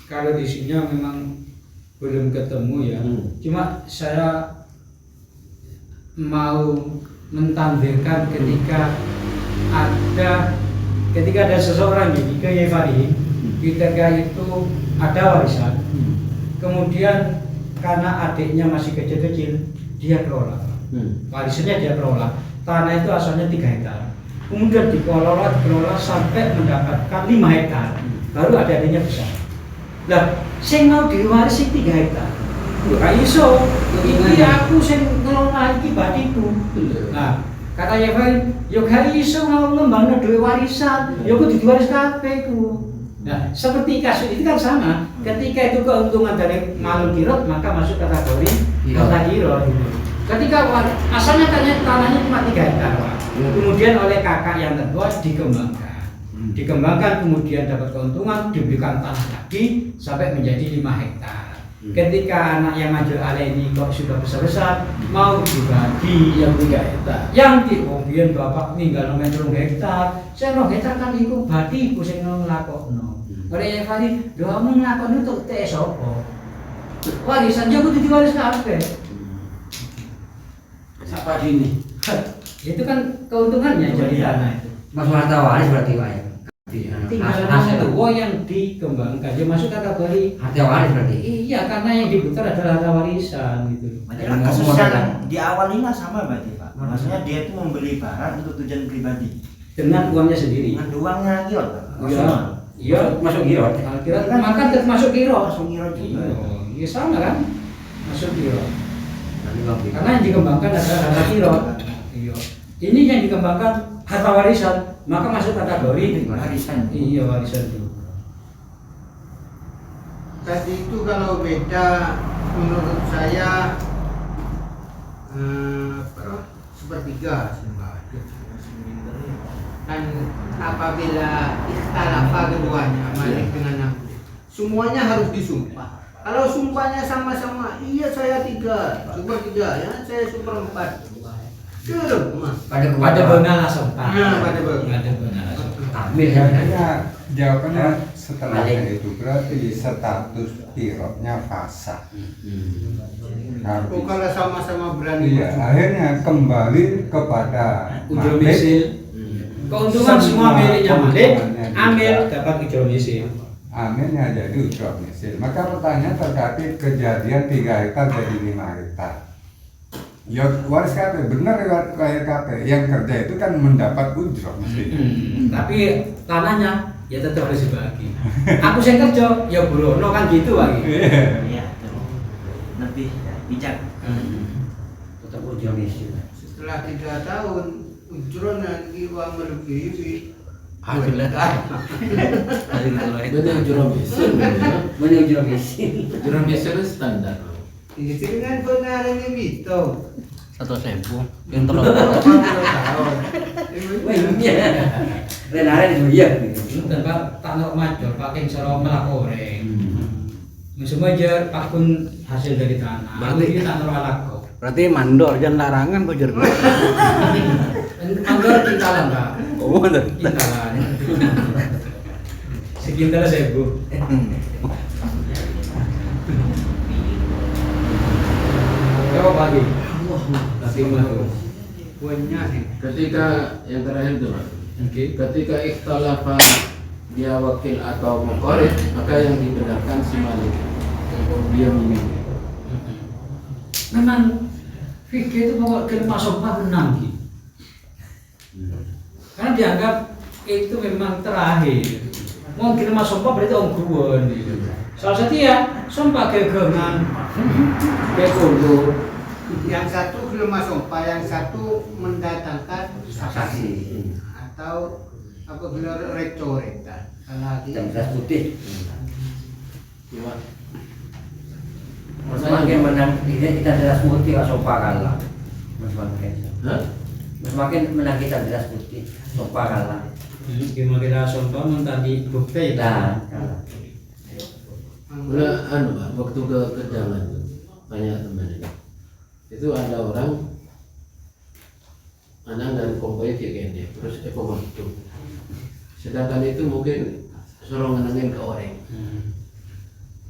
Kalau di sini memang belum ketemu ya. Cuma saya mau mentandirkan ketika ada seseorang gini ke Yefari, ketika itu ada warisan, kemudian karena adiknya masih kecil-kecil, dia kelola. Warisannya dia kelola. Tanah itu asalnya 3 hektar. Kemudian dikelola sampai mendapatkan 5 hektar. Baru adiknya besar. Lah, sing mau diwarisi 3 hektar. Lho, ra iso. Iki aku sing ngelola iki batiku. Nah, kata Yefari, yo gak iso mau ngembangno duwe warisan, yo kudu diwaris kabeh ku. Nah, seperti kasus itu kan sama. Ketika itu keuntungan dari malul kirot, maka masuk kategori harta kirot. Ketika asalnya tanahnya cuma 3 hektar, Pak. Kemudian oleh kakak yang kedua dikembangkan, kemudian dapat keuntungan, diberikan tanah lagi sampai menjadi 5 hektar. Ketika anak yang maju alih ini kok sudah besar-besar, mau dibagi yang 3 hektar. Yang kemudian bapak tinggal 3 hektar, saya 2 hektar kan itu badi ku sing nglakokno. Oleh yang tadi, doamu nglakokno untuk teh sapa? Warisan yo kudu diwaris kabeh. Siapa ini? Itu kan keuntungannya jadi tanah itu. Masuk harta waris berarti Pak ya? Tinggal aset tua yang dikembangkan, dia masuk kategori harta waris berarti? Iya, karena yang diputar adalah harta warisan gitu. Maksudnya kasus yang di awal ini sama berarti Pak. Maksudnya dia itu membeli barang untuk tujuan pribadi dengan uangnya sendiri. Dengan uangnya kirot Pak. Iya, masuk kirot. Kirot maka masuk kirot. Masuk kirot juga. Iya sama kan? Masuk kirot. Karena yang dikembangkan adalah harta kirot. Iya. Ini yang dikembangkan harta warisan, maka masuk kategori warisan. Iya, warisan itu. Tadi itu kalau beda menurut saya sepertiga dan apabila ikhtalafa keduanya malik dengan amil, semuanya harus disumpah. Kalau sumpahnya sama-sama, iya saya 3, super 3, ya saya super 4. Cukup, Mas. Pada bengalah sempat. Nah, pada bengalah. Pada bengalah sempat. ambil ya. Jawabannya setelahnya itu berarti status pilotnya fasah. Oh, kalau sama-sama berani. Iya, akhirnya kembali kepada Ujung Malik. misil. Keuntungan semua miliknya Malik, ambil dapat ujung misil. Akhirnya jadi ujung misil. Maka pertanyaan terkait kejadian 3 hektar jadi 5 hektar. Ya waris KP, benar waris KP. Yang kerja itu kan mendapat ujung mestinya. Tapi tanahnya ya tetap harus dibagi. Aku yang kerja, ya burono kan gitu lagi. Iya, lebih bijak. Tetap ujung misi. Setelah 3 tahun, ujron nanti uang melebihi. Benar jurang mesin. Mana ujung misi? Jurang mesin standar. Ini dengan benarnya itu. 1.000 yang terlalu Wah iya. Renare di dia. Dan Pak tak nok major pakai soro melak goreng. Semua aja pakun hasil dari tanah. Berarti- Ini tak nol alak kok. berarti mandor jangan larangan kok jer. Anggar kintalan Pak. Oh bener. Kintalan. Sekintal 1.000. Coba pagi. Kasih matu. Banyak nih. Ketika yang terakhir itu, Pak. Oke. Ketika ikhtalafa dia wakil atau muqarrid, maka yang dibenarkan si Malik. Dia memilih. Memang fikih itu pokok kelima sompah menang gitu. Karena dianggap itu memang terakhir. Mau kelima sompah berarti ongkruan gitu. Salah satu ya sompah kegengan, kekondo. Yang satu belum masuk, yang satu mendatangkan saksi atau apabila retorika. Lagi Jam 11 putih. Gimana? Semakin menang kita jelas putih Pak Sopa kalah. Semakin. Hah? Semakin menang kita jelas putih. Sopa kalah. Gimana kita sompah tadi bukti Nah, kan? kalah. Udah Pak, waktu ke jalan tuh banyak teman itu ada orang anak dari konvoy kayak dia terus itu sedangkan itu mungkin suruh ngenengin ke orang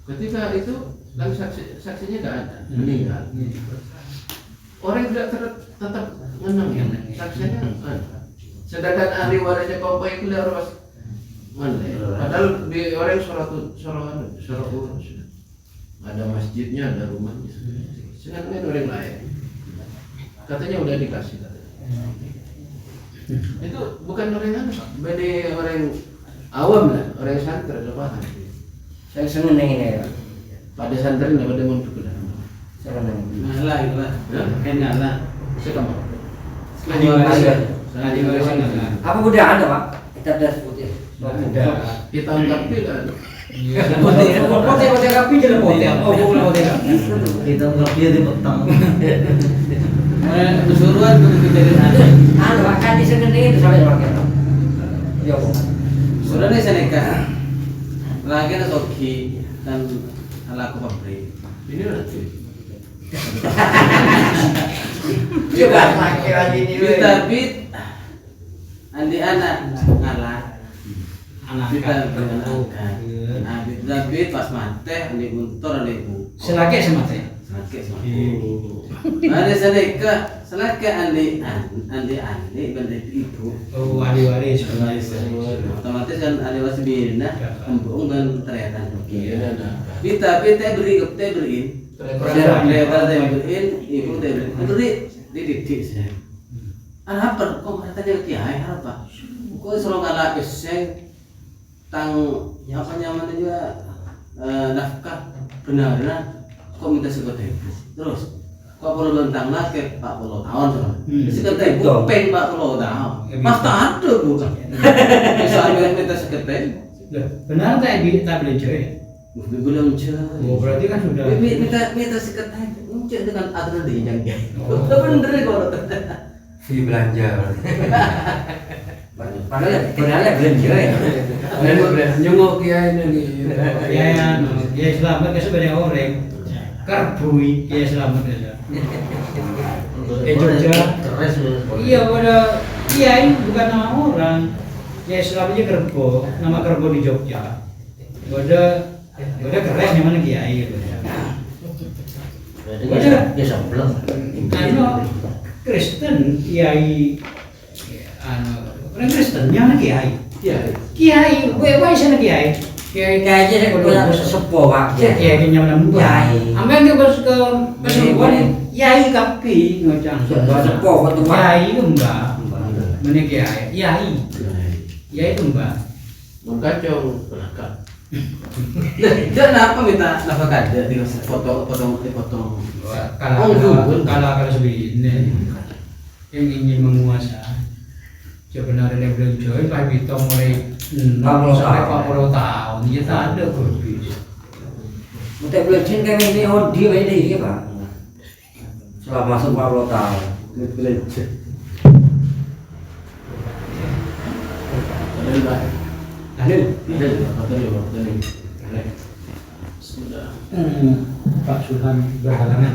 ketika itu kan saksinya nggak ada meninggal orang tidak tetap ngenengin saksinya ada sedangkan ahli warisnya konvoy itu lihat harus mana padahal di orang suara urus ada masjidnya ada rumahnya sedangkan orang lain katanya udah dikasih itu bukan orang yang beda orang awam lah orang santri lebahan Saya seneng ini ya. pada santri nggak pada mau cukup Saya seneng. Ngalah itu lah. Kan ngalah. sekamar Ngaji warisan. Ngaji warisan ngalah. Apa udah ada Pak? Kita jelas putih. Ada. kita ungkap kan Pote kapi jadi pote. Oh, bukan pote kapi. Kita nggak dia di petang. Kesuruhan begitu dari ada. Anu Pak kan di sini itu sampai pakai. Ya Bu. Sudah nih Seneca. Lagi ada Toki dan ala aku pabrik. ini nanti Coba pakai lagi ini. Tapi andi anak ngalah. Anak Kita berangkat. Nah, tapi pas mate andi muntor andi bu. Selagi semate. Sakit ada Seneca, selaka andi benda itu. Oh, ahli waris. Otomatis kan ada waris birna, embung dan ternyata iya Toki. dan Tapi teh beriin. Ternyata teh beriin, ibu teh beri dididik saya. Apa kok katanya kiai apa? Kok suruh ngalah saya tang apa nyaman juga nafkah benar kok minta sekolah terus kok perlu tentang laki 40 tahun sekolah kupeng 40 tahun pas tak ada bukan misalnya minta sekolah Benar tak beli cerai? belum cerai. Oh, berarti kan sudah. Minta sekolah muncul dengan aturan diinjak ya bener kalau Fee belanja. Padahal belanja ya. nyengok kiai ini. Kiai Selamat kan sebenarnya orang karbui Kiai Selamat aja. Jogja. Iya, pada Kiai bukan nama orang. Kiai Selamat aja Kerbo, nama Kerbo di Jogja. Pada keren yang mana Kiai gitu. Ya sebelum. Kristen Kiai orang Kristennya anak Kiai, gue sana Kiai. Kiai aja saya punya sesepuh Pak. Kiai kenyamanan Kiai. Ambil ke Pasuruan, Kiai kapi ngocang. Sesepuh waktu Pak. Kiai itu enggak. Mana Kiai itu enggak. Mengkacau belakang. Dia kenapa minta nafkah kada di foto. Kalau sebegini yang ingin menguasai sebenarnya dia belum join Pak Bito mulai 40 tahun kita ada berbis. Untuk belajar kayak ini dia ini Pak. Setelah masuk 40 tahun. Belajar. Pak Sulhan berhalangan.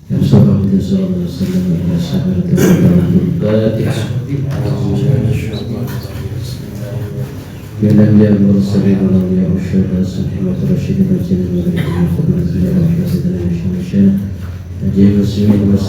Ya sallallahu alaihi wasallam ila sahabat al-Fatihah. Ya Nabi al-Mursalin wa ya Rasulullah sallallahu alaihi wasallam wa Muslimin wa